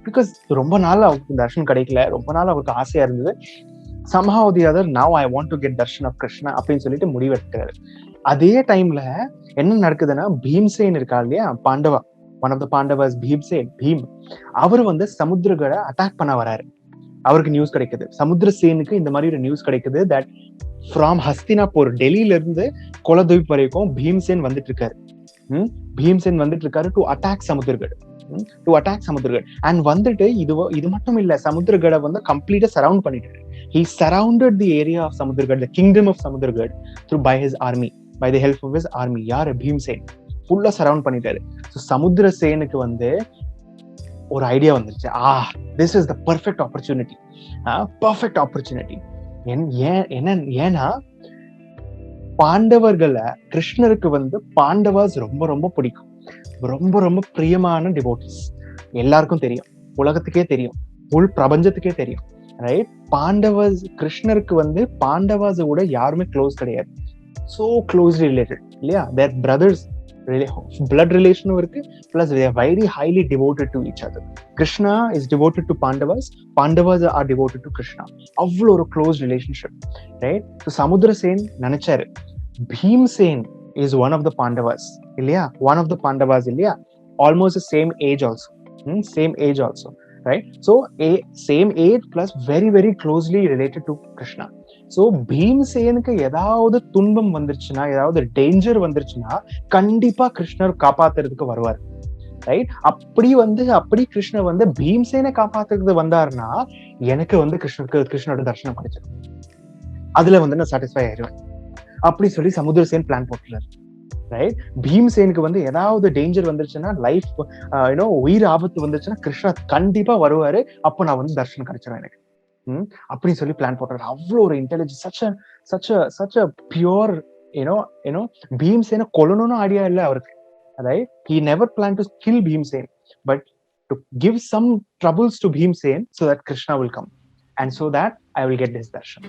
பிகாஸ் ரொம்ப நாள் அவருக்கு தர்ஷன் கிடைக்கல, ரொம்ப நாள் அவருக்கு ஆசையா இருந்தது. somehow the other now I want to get darshan of Krishna அப்படின்னு சொல்லிட்டு முடிவெடுக்கிறாரு. அதே டைம்ல என்ன நடக்குதுன்னா, பீம்சேன் இருக்கா இல்லையா, Pandava, one of the Pandavas, Bhim, அவர் வந்து சமுத்திரகட அட்டாக் பண்ண வராரு. அவருக்கு நியூஸ் கிடைக்குது, சமுத்திரசேனுக்கு இந்த மாதிரி ஒரு நியூஸ் கிடைக்குது, தட் ஃப்ரம் ஹஸ்தினாபூர், டெல்லியில இருந்து கோலத்வீப் வரைக்கும் பீம்சேன் வந்துட்டு இருக்காரு. பீம்சேன் வந்துட்டு இருக்காரு டு அட்டாக் சமுத்திரகட், அண்ட் வந்துட்டு இது மட்டும் இல்ல, சமுத்திரகட வந்து கம்ப்ளீட்டா சரவுண்ட் பண்ணிட்டாரு. He surrounded the area of Samudragad, the kingdom of Samudragad, by his army, by the help of his army. யார்? பீம்சேன் ஃபுல்லா சரவுண்ட் பண்ணிட்டாரு. ஸோ சமுத்திரசேனுக்கு வந்து ஒரு ஐடியா வந்துருச்சு, this is the perfect opportunity. ஏன்னா பாண்டவர்களை, கிருஷ்ணருக்கு வந்து பாண்டவாஸ் ரொம்ப ரொம்ப பிடிக்கும், ரொம்ப ரொம்ப பிரியமான டிவோட்டிஸ். எல்லாருக்கும் தெரியும், உலகத்துக்கே தெரியும், உள் பிரபஞ்சத்துக்கே தெரியும், ரைட்? பாண்டவாஸ், கிருஷ்ணருக்கு வந்து பாண்டவாஸ் கூட யாருமே க்ளோஸ் கிடையாது, சோ க்ளோஸ்லி ரிலேட்டட் இல்லையா, தேர் பிரதர்ஸ், blood relation இருக்கு, plus they are very highly devoted to each other. Krishna is devoted to Pandavas, Pandavas are devoted to Krishna. அவ்வளோ ஒரு க்ளோஸ் ரிலேஷன்ஷிப், ரைட்? ஸோ சமுத்திரசேன் நினைச்சாரு, Bhimsen is one of the Pandavas இல்லையா, one of the Pandavas இல்லையா, almost the same age also, right? So same age plus very very closely related to Krishna. So பீம்சேனுக்கு ஏதாவது துன்பம் வந்துருச்சுன்னா, ஏதாவது டேஞ்சர் வந்துருச்சுன்னா கண்டிப்பா கிருஷ்ணர் காப்பாத்துறதுக்கு வருவார், ரைட்? அப்படி கிருஷ்ணர் வந்து பீம்சேனை காப்பாத்துறதுக்கு வந்தாருன்னா எனக்கு வந்து கிருஷ்ணரோட தரிசனம் கிடைச்சிடும், அதுல வந்து நான் சாட்டிஸ்ஃபை ஆயிடுவேன் அப்படி சொல்லி சமுத்திரசேன் பிளான் போட்டுறாரு, ரைட்? பீம்சேனுக்கு வந்து ஏதாவது டேஞ்சர் வந்துருச்சுன்னா, லைஃப் உயிர் ஆபத்து வந்துருச்சுன்னா கிருஷ்ணர் கண்டிப்பா வருவாரு, அப்போ நான் வந்து தர்ஷனம் கிடைச்சிடும் எனக்கு அப்படின்னு சொல்லி பிளான் போட்டாரு. அவ்வளோ ஒரு இன்டெலிஜென்ஸ், such a pure, பீம்சேனை கொல்லணும்னு ஐடியா இல்ல அவருக்கு, right? He never planned to kill Bhimsen, but to give some troubles to Bhimsen so that Krishna will come and so that I will get this darshan.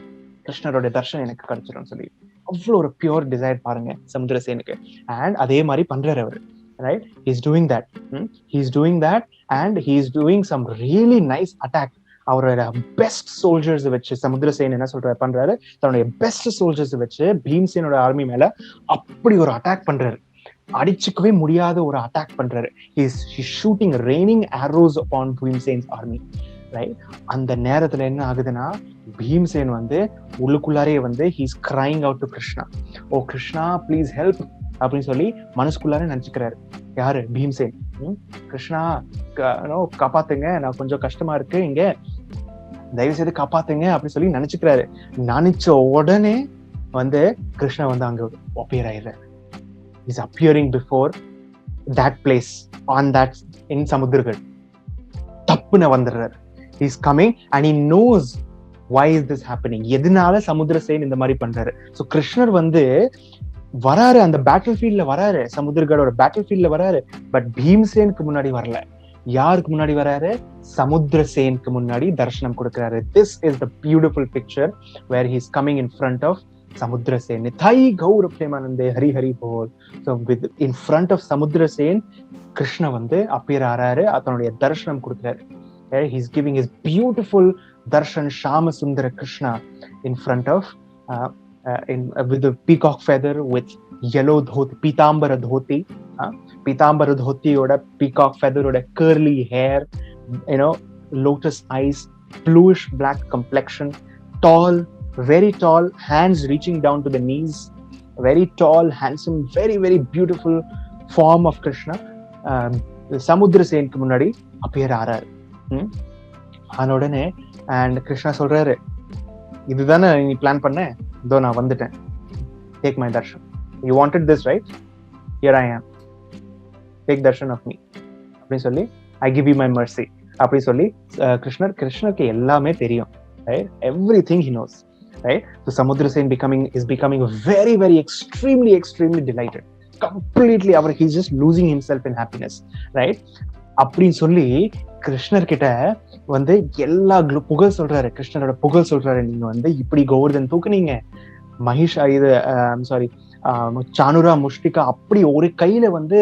கிருஷ்ணரோட Darshan எனக்கு கிடைச்சிடும் சொல்லி அவ்வளோ ஒரு பியூர் டிசைர் பாருங்க சமுத்திரசேனுக்கு. அண்ட் அதே மாதிரி பண்றாரு அவரு, right? He's doing that and he's doing some really nice attack. அவரோட பெஸ்ட் சோல்ஜர்ஸ் வச்சு சமுத்திரசேன் என்ன பண்றாரு, தன்னுடைய பெஸ்ட் சோல்ஜர்ஸ் வச்சு பீம்சேனோட ஆர்மி மேல அப்படி ஒரு அட்டாக் பண்றாரு. அடிச்சுக்கவே முடியாத ஒரு அட்டாக் பண்றாரு. he's shooting raining arrows upon Bhimsen's army, right? அந்த நேரத்துல என்ன ஆகுதுன்னா, பீம்சேன் வந்து உள்ளுக்குள்ளாரே வந்து he's crying out to Krishna, oh Krishna please help அப்படின்னு சொல்லி மனசுக்குள்ளாரே நினைச்சுக்கிறாரு. யாரு? பீம்சேன். கிருஷ்ணா காப்பாத்துங்க, நான் கொஞ்சம் கஷ்டமா இருக்கு இங்க, தயவு செய்து காப்பாத்துங்க அப்படின்னு சொல்லி நினைச்சுக்கிறாரு. நினைச்ச உடனே வந்து கிருஷ்ணா வந்து அங்க அப்பியர் ஆயிடுறாரு. is appearing before that place on that in Samudragal. தப்புன வந்துடுறாரு. he is coming and he knows why is this happening, எதனால சமுத்திரசேன் இந்த மாதிரி பண்றாரு. சோ கிருஷ்ணர் வந்து வராரு, அந்த பேட்டில் ஃபீல்ட்ல வராரு, சமுத்திரகடோட பேட்டில் ஃபீல்ட்ல வராரு. பட் பீம்சேனுக்கு முன்னாடி வரல. யாருக்கு முன்னாடி வராரு? சமுத்திரசேனுக்கு முன்னாடி தரிசனம் கொடுக்கிறாரு. this is the beautiful picture where he is coming in front of Samudrasen. Nithai Gaura Premanande Hari Hari Bol. So with in front of Samudrasen, Krishna வந்து appear ஆறாரு, அதனுடைய தரிசனம் கொடுக்கிறாரு. He's giving his beautiful darshan Shama Sundara Krishna in front of with the peacock feather, with yellow dhoti, pitambara dhoti, pitambara dhoti oda peacock feather oda curly hair, you know, lotus eyes, bluish black complexion, tall, very tall, hands reaching down to the knees, very tall, handsome, very very beautiful form of Krishna. Samudrasen க்கு முன்னாடி அப்பியர் ஆறாரு. ஆனோடனே அண்ட் கிருஷ்ணா சொல்றாரு, இதுதானே நீ பிளான் பண்ண, இதோ நான் வந்துட்டேன், take my Darshan, you wanted this right, here I ஆம், டேக் தர்ஷன் ஆஃப் மீ அப்படின்னு சொல்லி, I give you my mercy அப்படி சொல்லி கிருஷ்ணருக்கு எல்லாமே தெரியும், right? Everything he knows, right? So Samudrasen is becoming very very extremely delighted, completely he's just losing himself in happiness, right? அப்படின்னு சொல்லி கிருஷ்ணர் கிட்ட வந்து எல்லா புகழ் சொல்றாரு, கிருஷ்ணரோட புகழ் சொல்றாரு. நீங்க வந்து இப்படி கோவர்தன் தூக்குனீங்க, மகிஷா இது சானுரா முஷ்டிகா அப்படி ஒரு கையில வந்து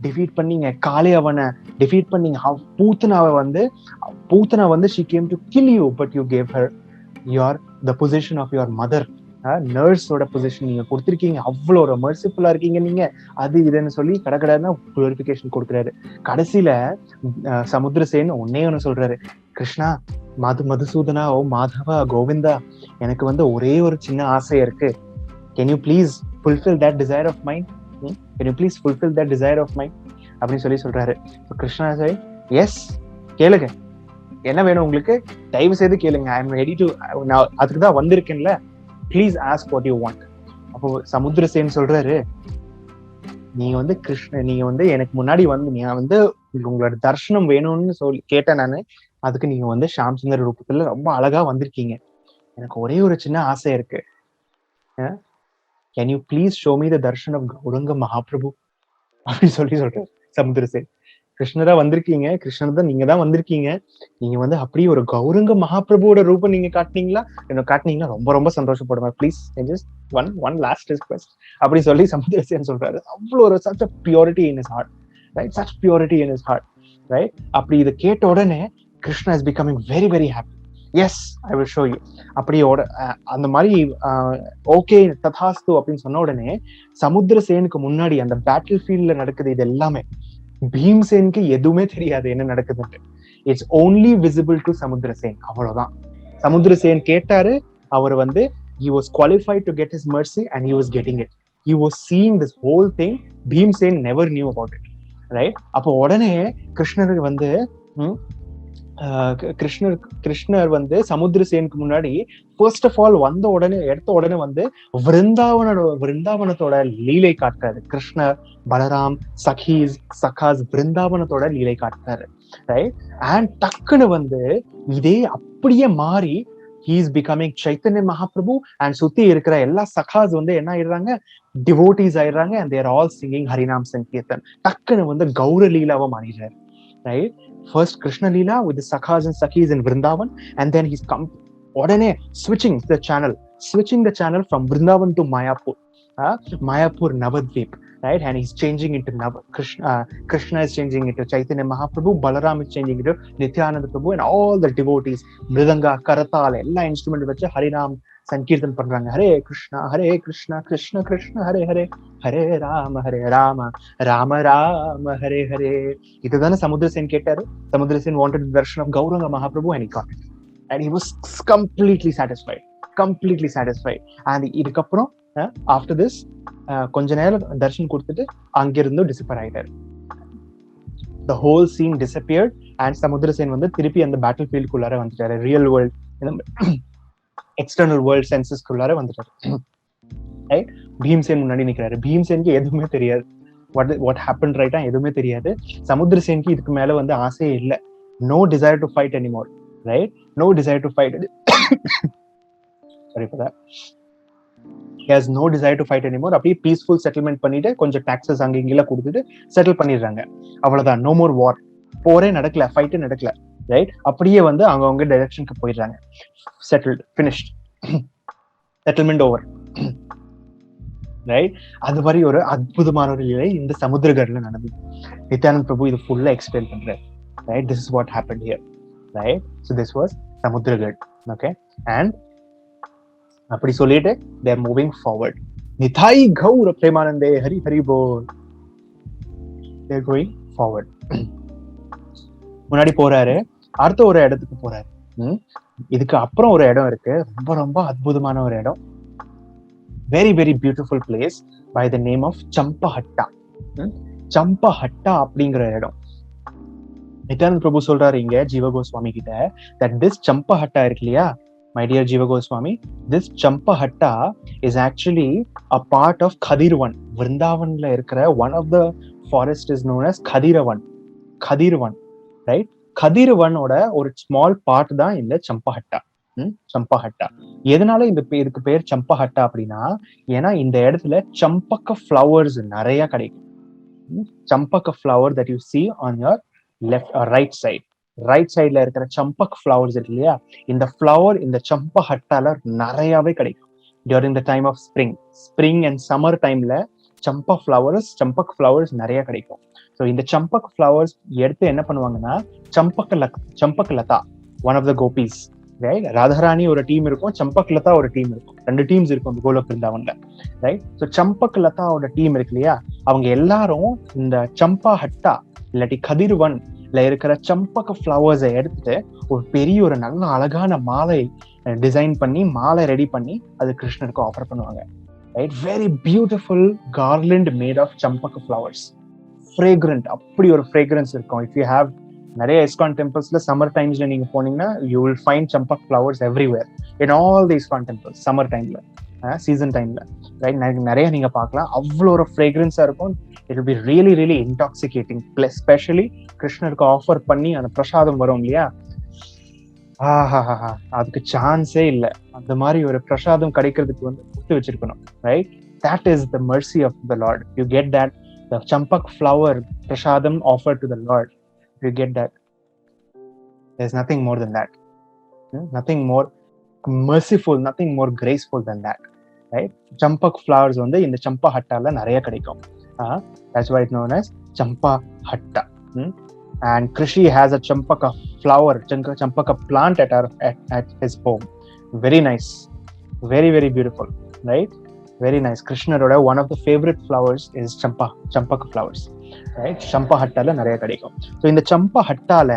டிஃபீட் பண்ணீங்க, காலே அவனை டிஃபீட் பண்ணீங்க, பூத்தனா வந்து she came to kill you but you gave her the position of your mother, நர்ஸோட பொசிஷன் நீங்க கொடுத்திருக்கீங்க, அவ்வளோ ஒரு மர்சிஃபுல்லா இருக்கீங்க நீங்க, அது இதுன்னு சொல்லி கடகடன்னா குளோரிஃபிகேஷன் கொடுக்குறாரு. கடைசியில சமுத்திரசேன் ஒன்னே ஒன்னு சொல்றாரு, கிருஷ்ணா மதுசூதனா, ஓ மாதவா, கோவிந்தா, எனக்கு வந்து ஒரே ஒரு சின்ன ஆசை இருக்கு, can you please fulfil that desire of mind, can you please fulfil that desire of mind அப்படின்னு சொல்லி சொல்றாரு. கிருஷ்ணா சாய், எஸ் கேளுங்க, என்ன வேணும் உங்களுக்கு, தயவு செய்து கேளுங்க, ஐ எம் ரெடி டு, நான் அதுக்கு தான் வந்திருக்கேன்ல, please ask what you want. அப்போ சமுத்திரசேன் சொல்றாரு, நீங்க வந்து நீங்க வந்து எனக்கு முன்னாடி வந்து நீங்க வந்து உங்களோட தர்ஷனம் வேணும்னு சொல்லி கேட்டேன் நானு, அதுக்கு நீங்க வந்து ஷாம் சுந்தர் ரூபத்துல ரொம்ப அழகா வந்திருக்கீங்க, எனக்கு ஒரே ஒரு சின்ன ஆசை இருக்கு, can you please show me the darshan of Gauranga Mahaprabhu அப்படின்னு சொல்றாரு சமுத்திரசேன். கிருஷ்ணரா வந்திருக்கீங்க, கிருஷ்ணர் தான் நீங்க தான் வந்திருக்கீங்க, நீங்க வந்து அப்படியே ஒரு கௌரங்க மகாபிரபுவோட ரூபம் நீங்க காட்டினீங்கன்னா ரொம்ப ரொம்ப சந்தோஷப்படுவேன், please just one last request அப்படி சொல்லி சமுத்திரசேன் சொல்றாரு. அவ்வளோ ஒரு such a purity in his heart, right? Such purity in his heart, right? அப்படி இதை கேட்ட உடனே Krishna is becoming very very happy. Yes I will show you அப்படியோட அந்த மாதிரி ஓகே ததாஸ்து அப்படின்னு சொன்ன உடனே சமுத்திரசேனுக்கு முன்னாடி அந்த பேட்டில் ஃபீல்ட்ல நடக்குது இது எல்லாமே பீம்சேனுக்கு எதுவுமே தெரியாது என்ன நடக்குதுன்னு. இட்ஸ் ஓன்லி விசிபிள் டு சமுத்திரசேன், அவ்வளவுதான். சமுத்திரசேன் கேட்டாரு, அவர் வந்து he was qualified to get his mercy and he was getting it. He was seeing this whole thing. Bhimsen never knew about it, right? அப்போ உடனே கிருஷ்ணருக்கு வந்து கிருஷ்ணர் வந்து சமுத்திரசேனுக்கு முன்னாடி ஃபர்ஸ்ட் ஆஃப் ஆல் எடுத்த உடனே வந்து விருந்தாவனத்தோட லீலை காட்டுறாரு. கிருஷ்ணர், பலராம், சகாஸ் விருந்தாவனத்தோட லீலை காட்டுறாரு, ரைட்? அண்ட் டக்குன்னு வந்து இதே அப்படியே மாறி he is becoming Chaitanya Mahaprabhu and சுத்தி இருக்கிற எல்லா சகாஸ் வந்து என்ன ஆயிடுறாங்க, டிவோட்டிஸ் ஆயிடுறாங்க, and they are all singing Harinam Sankirtan. டக்குன்னு வந்து Gaura லீலாவா மாறிடுறாரு, right? First Krishna Leela with the Sakhas and Sakhis in Vrindavan, and then he's come odane switching the channel from Vrindavan to Mayapur, Mayapur Navadvip. right? And he's changing into Krishna is changing into Chaitanya Mahaprabhu, Balaram is changing into Nityananda Prabhu, and all the devotees, Mridanga, Karatal, ella instrument vechu Harinam Sankirtan பண்றாங்க. ஹரே கிருஷ்ணா கிருஷ்ண கிருஷ்ண ஹரே ஹரே, ஹரே ராம ராம ராம ஹரே ஹரே. இதுதானே சமுத்திரசேன் கேட்டாரு. சமுத்திரசேன் wanted the darshan of Gauranga Mahaprabhu and he got it. And he was completely satisfied. And இதுக்கப்புறம் after this கொஞ்ச நேரம் தர்ஷன் கொடுத்துட்டு அங்கிருந்து டிசப்பேர் ஆயிட்டாரு. The whole scene disappeared and சமுத்திரசேன் வந்து திருப்பி அந்த பேட்டில் ஃபீல்டுக்குள்ளார வந்துட்டாரு. ரியல் வேர்ல்ட் எக்ஸ்டர்னல் வேர்ல்ட் சென்சஸ்க்குள்ளார வந்துட்டாரு. ரைட்? பீம்சேன் முன்னாடி நிக்கிறாரு. பீம்சேனுக்கு எதுவுமே தெரியாது. வாட் ஹேப்பன் ரைட்டா எதுவுமே தெரியாது. சமுத்திரசேனுக்கு இதுக்கு மேல வந்து ஆசையே இல்லை. No desire to fight anymore. Right? No desire to fight. Sorry for that. He has no desire to fight anymore. அப்படியே பீஸ்ஃபுல் செட்டில்மெண்ட் பண்ணிட்டு கொஞ்சம் டாக்ஸஸ் அங்க இங்கெல்லாம் கொடுத்துட்டு செட்டில் பண்ணிடுறாங்க. அவ்வளவுதான். நோ மோர் வார். போரே நடக்கல, ஃபைட்டே நடக்கல. ரைட்? அப்படியே வந்து அவங்க டைரக்ஷனுக்கு போயிடுறாங்க. Settled, finished, settlement over. Right? அது மாதிரி ஒரு அற்புதமான ஒரு நிலை இந்த சமுத்திரகர்ல நடந்தது. நித்யானந்த் பிரபு இது ஃபுல்லா எக்ஸ்பிளைன் பண்றாரு. Right? This is what happened here. Right? So this was சமுத்திரகர். Okay? And அப்படி சொல்லிட்டு they are moving forward. நிதாய் Gaura பிரேமானந்தே Hari Hari pole. They are going forward. முன்னாடி போறாரு. அடுத்த ஒரு இடத்துக்கு போறாரு. இதுக்கு அப்புறம் ஒரு இடம் இருக்கு. ரொம்ப ரொம்ப அற்புதமான ஒரு இடம். Very very beautiful place by the name of Champahatta. Champahatta அப்படிங்கிற இடம். நித்யானந்த் பிரபு சொல்றாரு இங்க ஜீவ கோஸ்வாமி கிட்ட, that this சம்பஹட்டா இருக்கு இல்லையா, my dear Jiva Goswami, this Champahatta is actually a part of Khadirvan. Vrindavanla இருக்கிற one of the forest is known as Khadiravan. Right? Khadiravan ஓட ஒரு ஸ்மால் பார்ட் தான் இந்த சம்பஹட்டா. சம்பஹட்டா எதனால இதுக்கு பேர் சம்பஹட்டா அப்படின்னா, ஏன்னா இந்த இடத்துல சம்பக்க ஃப்ளவர்ஸ் நிறைய கிடைக்கும். Champaka flower that you see on your left or right side. Right சைட்ல இருக்கிற சம்பக் ஃப்ளவர்ஸ் இருக்கு இல்லையா, இந்த ஃப்ளவர் இந்த சம்பஹட்டால நிறையவே கிடைக்கும். During the time of spring and summer டைம்ல சம்பக் ஃப்ளவர்ஸ் நிறைய கிடைக்கும். ஸோ இந்த சம்பக் ஃப்ளவர்ஸ் எடுத்து என்ன பண்ணுவாங்கன்னா, Champak Lata, one of the gopis, right? Radharani ஒரு டீம் இருக்கும், சம்பக் லதா ஒரு டீம் இருக்கும். 2 டீம்ஸ் இருக்கும் இந்த Golok பிருந்தாவன்ல. Right? So champak லதாவோட team இருக்கு இல்லையா, அவங்க எல்லாரும் இந்த சம்பஹட்டா இல்லாட்டி கதிர்வன் இருக்கிற சம்பக ஃப்ளவர்ஸை எடுத்துட்டு ஒரு பெரிய ஒரு நல்ல அழகான மாலை டிசைன் பண்ணி மாலை ரெடி பண்ணி அது கிருஷ்ணருக்கு ஆஃபர் பண்ணுவாங்க. Right? Very beautiful garland made of champaka flowers. Fragrant, அப்படி ஒரு ஃப்ரேக்ரன்ஸ் இருக்கும். இஃப் யூ ஹேவ் நிறைய இஸ்கான் டெம்பிள்ஸ்ல சம்மர் டைம்ஸ்ல நீங்க போனீங்கன்னா you will find champak flowers everywhere in all the ISKCON temples. Summer டைம்ல, சீசன் டைம்ல, ரைட்? நிறைய நீங்க பார்க்கலாம். அவ்வளோ ஒரு ஃப்ரேக்ரன்ஸா இருக்கும். It will be really really intoxicating, especially கிருஷ்ணருக்கு ஆஃபர் பண்ணி அந்த பிரசாதம் வரும் இல்லையா, அதுக்கு சான்ஸே இல்லை. அந்த மாதிரி ஒரு பிரசாதம் கிடைக்கிறதுக்கு வந்து கொடுத்து வச்சிருக்கணும். Right? That is the mercy of the Lord. You get that, the champak flower prasadam offered to the Lord. You get that. There's nothing more than that. Nothing more merciful, nothing more graceful than that. Right? Champak flowers வந்து இந்த சம்பஹட்டால நிறைய கிடைக்கும். That's why it's known as Champahatta. And Krishi has a champaka flower, champaka plant at his home. Very nice, very very beautiful, right? Very nice. Krishna roda one of the favorite flowers is champaka flowers, right? Champahattala நிறைய கிடைக்கும். So இந்த சம்பஹட்டால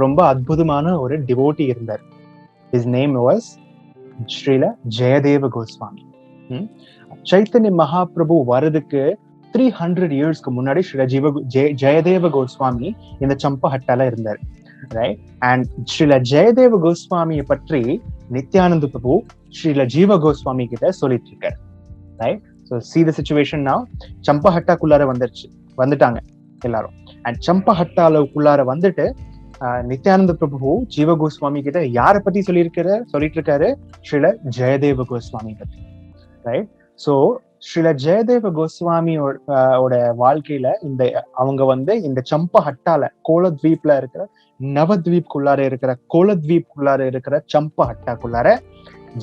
ரொம்ப அற்புதமான ஒரு டிவோட்டி இருந்தார். His name was Srila Jayadeva Goswami. Chaitanya Mahaprabhu வரதுக்கு 300 இயர்ஸ்க்கு முன்னாடி ஸ்ரீல ஜெயதேவ கோஸ்வாமி இந்த சம்பஹட்டால இருந்தார். ரைட்? அண்ட் ஸ்ரீல ஜெயதேவ கோஸ்வாமியை பற்றி நித்யானந்த பிரபு ஸ்ரீல ஜீவ கோஸ்வாமி கிட்ட சொல்லிட்டு இருக்காரு. Right? So see the situation now. சம்பஹட்டாக்குள்ளார வந்துட்டாங்க எல்லாரும். அண்ட் சம்பஹட்டாலுக்குள்ளார வந்துட்டு நித்யானந்த பிரபு ஜீவ கோஸ்வாமி கிட்ட யாரை பத்தி சொல்லிட்டு இருக்காரு? ஸ்ரீல ஜெயதேவ கோஸ்வாமி பத்தி. ரைட்? ஸோ ஸ்ரீல ஜெயதேவ கோஸ்வாமியோட வாழ்க்கையில அவங்க வந்து இந்த சம்பஹட்டால கோலத்வீப்ல இருக்கிற நவத்வீப்குள்ளார இருக்கிற கோலத்வீப்குள்ளார இருக்கிற சம்பஹட்டாக்குள்ளார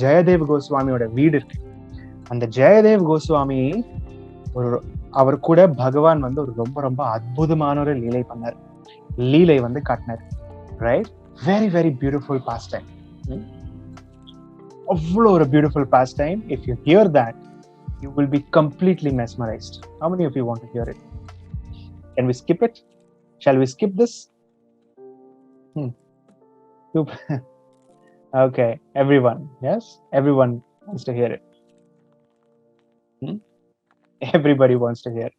ஜெயதேவ கோஸ்வாமியோட வீடு இருக்கு. அந்த ஜெயதேவ் கோஸ்வாமி அவர் கூட பகவான் வந்து ஒரு ரொம்ப ரொம்ப அற்புதமான ஒரு லீலை பண்ணார், லீலை வந்து காட்டினார். Right, very very beautiful past time. அவ்வளோ ஒரு beautiful past time. If you hear that, you will be completely mesmerized. How many of you want to hear it? Can we skip it? Shall we skip this? Okay, everyone. Yes, everyone wants to hear it. Everybody wants to hear.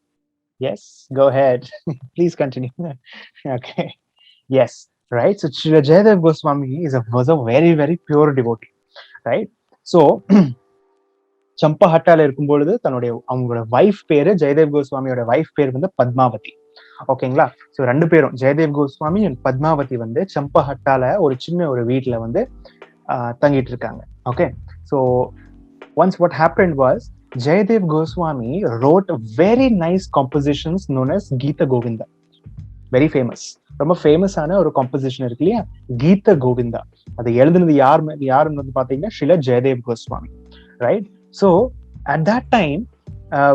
Yes, go ahead. Please continue. Okay. Yes, right. So Srila Jayadev Goswami was a very very pure devotee, right? So சம்பஹட்டால இருக்கும் பொழுது அவங்களோட வைஃப் பேரு, ஜெயதேவ் கோஸ்வாமியோட வைஃப் பேர் வந்து பத்மாவதி. ஓகேங்களா? ஸோ 2 பேரும் ஜெயதேவ் கோஸ்வாமி அண்ட் பத்மாவதி வந்து சம்பஹட்டால ஒரு சின்ன ஒரு வீட்டுல வந்து தங்கிட்டு இருக்காங்க. Okay, so once what happened was, Jayadev Goswami wrote very nice compositions known as Geetha Govinda. Very famous, ரொம்ப ஃபேமஸான ஒரு காம்போசிஷன் இருக்கு இல்லையா, கீத கோவிந்தா. அதை எழுதுனது யாருன்னு வந்து பாத்தீங்கன்னா Srila Jayadev Goswami. Right, so at that time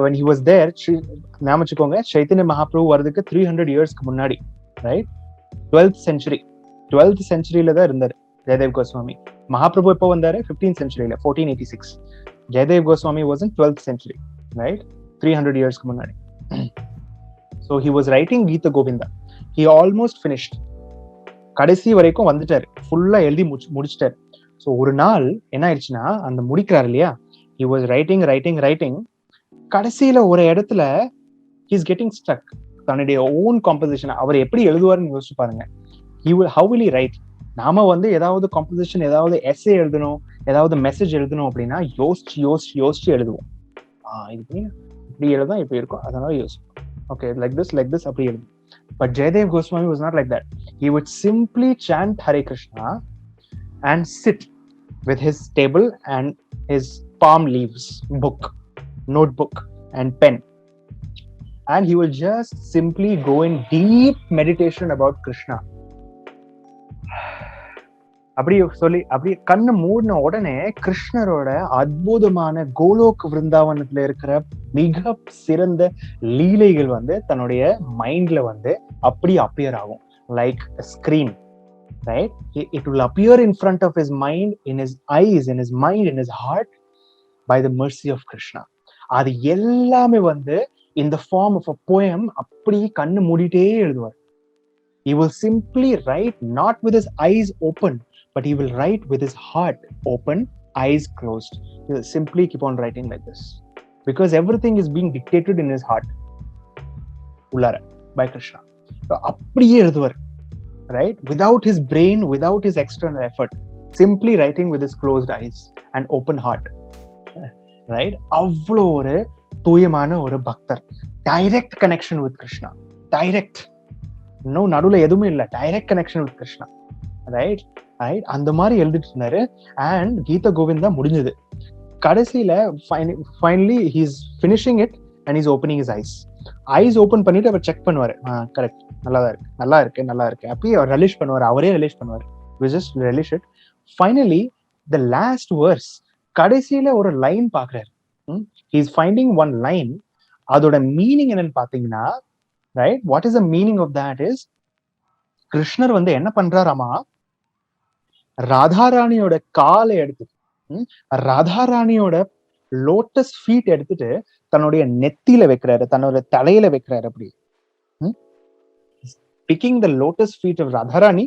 when he was there, நாம வச்சுக்கோங்க, சைத்தன்ய மகாபிரபு வரதுக்கு 300 இயர்ஸ்க்கு முன்னாடி, ரைட், 12th centuryல தான் இருந்தாரு ஜெயதேவ் கோஸ்வாமி. மகாபிரபு எப்போ வந்தாரு? 15th centuryல, 1486. Jayadev Goswami was in 12th century, right, 300 இயர்ஸ்க்கு முன்னாடி. so he was writing Geetha Govinda. he almost finished, கடைசி வரைக்கும் வந்துட்டாரு, ஃபுல்லா எழுதி முடிச்சிட்டாரு. ஸோ ஒரு நாள் என்ன ஆயிடுச்சுன்னா, அந்த முடிக்கிறாரு இல்லையா, he was writing கடைசியில ஒரு இடத்துல he is getting stuck. தன்னுடைய ஓன் காம்போசிஷன் அவர் எப்படி எழுதுவாருன்னு யோசிச்சு பாருங்க. how will he write? நாம வந்து ஏதாவது காம்போசிஷன், ஏதாவது எஸ்ஸே எழுதணும், ஏதாவது மெசேஜ் எழுதணும் அப்படின்னா யோசிச்சு எழுதுவோம். இது இப்படி எழுதா இப்படி இருக்கும், அதனால யோசிப்போம். ஓகே, லைக் திஸ் அப்படி எழுதும். But Jayadev Goswami was not like that. He would simply chant Hare Krishna and sit with his table and his palm leaves, notebook and pen, and he will just simply go in deep meditation about Krishna. அப்படி கண்ணு மூடின உடனே கிருஷ்ணரோட அற்புதமான கோலோக் விருந்தாவனத்துல இருக்கிற மிக சிறந்த லீலைகள் வந்து தன்னுடைய மைண்ட்ல வந்து அப்படி அப்பியர் ஆகும், like screen. Right, it will appear in front of his mind, in his eyes, in his mind, in his heart, by the mercy of Krishna. அது எல்லாமே வந்து in the form of a poem, அப்படி கண்ணு மூடிட்டே எழுதுவார். He will simply write not with his eyes open, but he will write with his heart open, eyes closed. He will simply keep on writing like this, because everything is being dictated in his heart உள்ளார by Krishna. அப்படியே எழுதுவார், right, without his brain, without his external effort, simply writing with his closed eyes and open heart. Right, அவ்வளோ ஒரு தூயமான ஒரு பக்தர். Direct connection with Krishna, direct, இன்னும் நடுவுல எதுவுமே இல்லை, direct connection with Krishna. Right, அந்த மாதிரி எழுதிட்டு இருந்தாரு. அண்ட் கீத கோவிந்தா முடிஞ்சது. கடைசியில finally he is finishing it and he is opening his eyes open பண்ணிட்டு அவர் செக் பண்ணுவாரு, கரெக்ட், நல்லா இருக்கு அப்படியே அவர் ரிலீஸ் பண்ணுவார், அவரே ரிலீஸ் பண்ணுவார். we just relish it. Finally the last verse, கடைசியில ஒரு லைன் பாக்குறாரு. he is finding one line. அதோட மீனிங் என்னன்னு பாத்தீங்கன்னா, right, what is the meaning of that is, கிருஷ்ணர் வந்து என்ன பண்றாராமா, ராதாராணியோட காலை எடுத்துட்டு, ராதாராணியோட லோட்டஸ் ஃபீட் எடுத்துட்டு தன்னுடைய நெத்தியில வைக்கிறாரு, தன்னோட தலையில வைக்கிறாரு. அப்படி picking the lotus feet of Radharani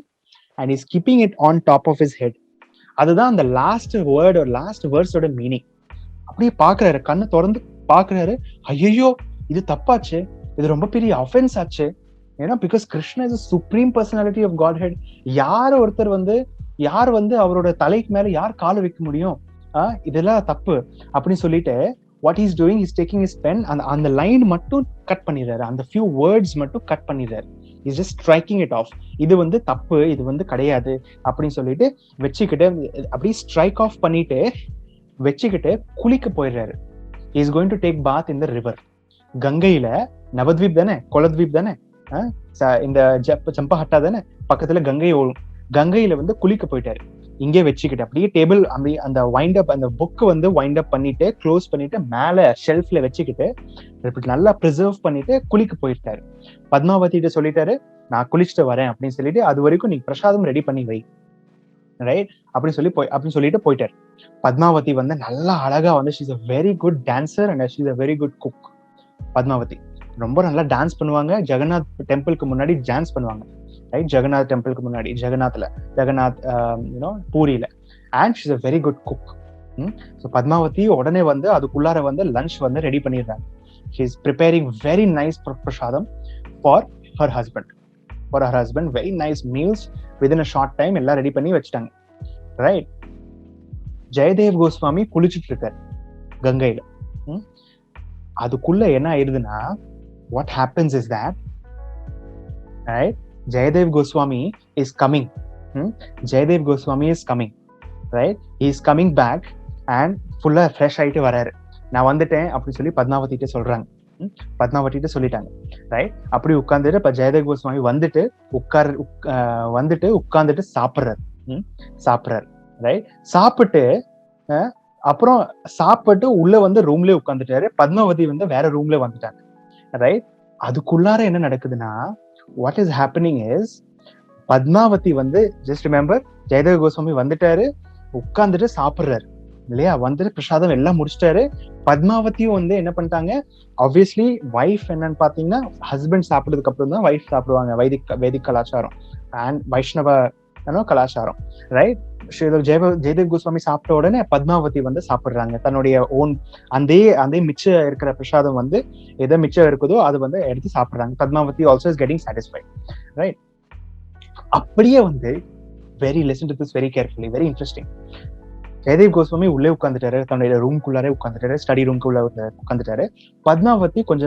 and he's keeping it on top of his head. அதுதான் அந்த லாஸ்ட் வேர்ட் or லாஸ்ட் வேர்ஸோட மீனிங். அப்படியே பாக்குறாரு, கண்ணை திறந்து பாக்குறாரு, ஐயோ இது தப்பாச்சு, இது ரொம்ப பெரிய அஃபென்ஸ் ஆச்சு. ஏன்னா because Krishna is supreme personality of Godhead. யார் வந்து அவரோட தலைக்கு மேல யார் காலை வைக்க முடியும்? இதெல்லாம் தப்பு அப்படின்னு சொல்லிட்டு what he's doing, he's taking his pen அந்த லைன் மட்டும் கட் பண்ணிடுறாரு, அந்த few words மட்டும் கட் பண்ணிடுறாரு. he's just striking it off. இது வந்து தப்பு, இது வந்து கிடையாது அப்படின்னு சொல்லிட்டு வச்சுக்கிட்டு அப்படியே ஸ்ட்ரைக் ஆஃப் பண்ணிட்டு வச்சுக்கிட்டு குளிக்க போயிடுறாரு. he is going to take bath in the river. கங்கையில, நவத்வீப் தானே, குலத்வீப் தானே, இந்த சம்பஹட்டா தானே, பக்கத்துல கங்கையில வந்து குளிக்க போயிட்டாரு. இங்கே வச்சுக்கிட்டு அப்படியே டேபிள் அப்படி அந்த வைண்ட் அப் அந்த புக்கு வந்து வைண்ட் அப் பண்ணிட்டு க்ளோஸ் பண்ணிட்டு மேல ஷெல்ஃப்ல வச்சுக்கிட்டு இப்படி நல்லா ப்ரிசர்வ் பண்ணிட்டு குளிக்க போயிட்டாரு. பத்மாவதிட்ட சொல்லிட்டாரு, நான் குளிச்சுட்டு வரேன் அப்படின்னு சொல்லிட்டு, அது வரைக்கும் நீ பிரசாதம் ரெடி பண்ணி வை, ரைட் அப்படின்னு சொல்லிட்டு போயிட்டாரு. பத்மாவதி வந்து நல்லா அழகா வந்து she's a very good dancer and she's a very good cook. Padmavati ரொம்ப நல்லா டான்ஸ் பண்ணுவாங்க. ஜெகநாத் டெம்பிளுக்கு முன்னாடி டான்ஸ் பண்ணுவாங்க, ரைட்? ஜெகநாத் டெம்பிளுக்கு முன்னாடி ஜெகநாத் பூரியில. And she's a very good cook. So Padmavati உடனே வந்து அதுக்குள்ளார வந்து லஞ்ச் வந்து ரெடி பண்ணிடுறாங்க. She is preparing very nice prasadam for her husband. Very nice meals within a short time எல்லாம் ரெடி பண்ணி வச்சுட்டாங்க, ரைட்? ஜெயதேவ் கோஸ்வாமி குளிச்சுட்டு இருக்காரு கங்கையில. அதுக்குள்ள என்ன ஆயிருதுன்னா, what happens is that, right, Jayadev Goswami is coming. Right? He is coming back and full fresh ஆயிட்டு வராரு. நான் வந்துட்டேன் அப்படின்னு சொல்லி பத்மாவதிட்ட சொல்றாங்க. பத்மாவதிட்ட சொல்லிட்டாங்க, ரைட்? அப்படி உட்கார்ந்துட்டு இப்ப ஜெயதேவ் கோஸ்வாமி வந்துட்டு உட்கார்ந்துட்டு சாப்பிடுறாரு, ரைட்? அப்புறம் சாப்பிட்டு உள்ள வந்து ரூம்லயே உட்கார்ந்துட்டாரு. பத்மாவதி வந்து வேற ரூம்ல வந்துட்டாங்க, ரைட்? அதுக்குள்ளார என்ன நடக்குதுன்னா, what is happening is, Padmavati வந்து ஜஸ்ட் ரிமெம்பர், ஜெயதேவ் கோஸ்வாமி வந்துட்டாரு, உட்கார்ந்துட்டு சாப்பிடுறாரு இல்லையா, வந்துட்டு பிரசாதம் எல்லாம் முடிச்சிட்டாரு. பத்மாவதியும் வந்து என்ன பண்ணிட்டாங்க, ஆப்வியஸ்லி வைஃப் என்னன்னு பாத்தீங்கன்னா, ஹஸ்பண்ட் சாப்பிட்டதுக்கு அப்புறம் தான் வைஃப் சாப்பிடுவாங்க. வைதிக் கலாச்சாரம் அண்ட் வைஷ்ணவ கலாச்சாரம், ரைட்? ஜெயதேவ் கோஸ்வாமி சாப்பிட்ட உடனே பத்மாவதி வந்து சாப்பிடுறாங்க. தன்னுடைய ஓன் அந்த மிச்சம் இருக்கிற பிரசாதம் வந்து எதை மிச்சம் இருக்குதோ அது வந்து எடுத்து சாப்பிடுறாங்க. Padmavati also is getting satisfied, right? அப்படியே வந்து listen to this very carefully, very interesting. Jayadev Goswami உள்ளே உட்காந்துட்டாரு, தன்னுடைய ரூம்குள்ளாரே உட்காந்துட்டாரு, ஸ்டடி ரூம்குள்ள உட்காந்துட்டாரு. பத்மாவதி கொஞ்ச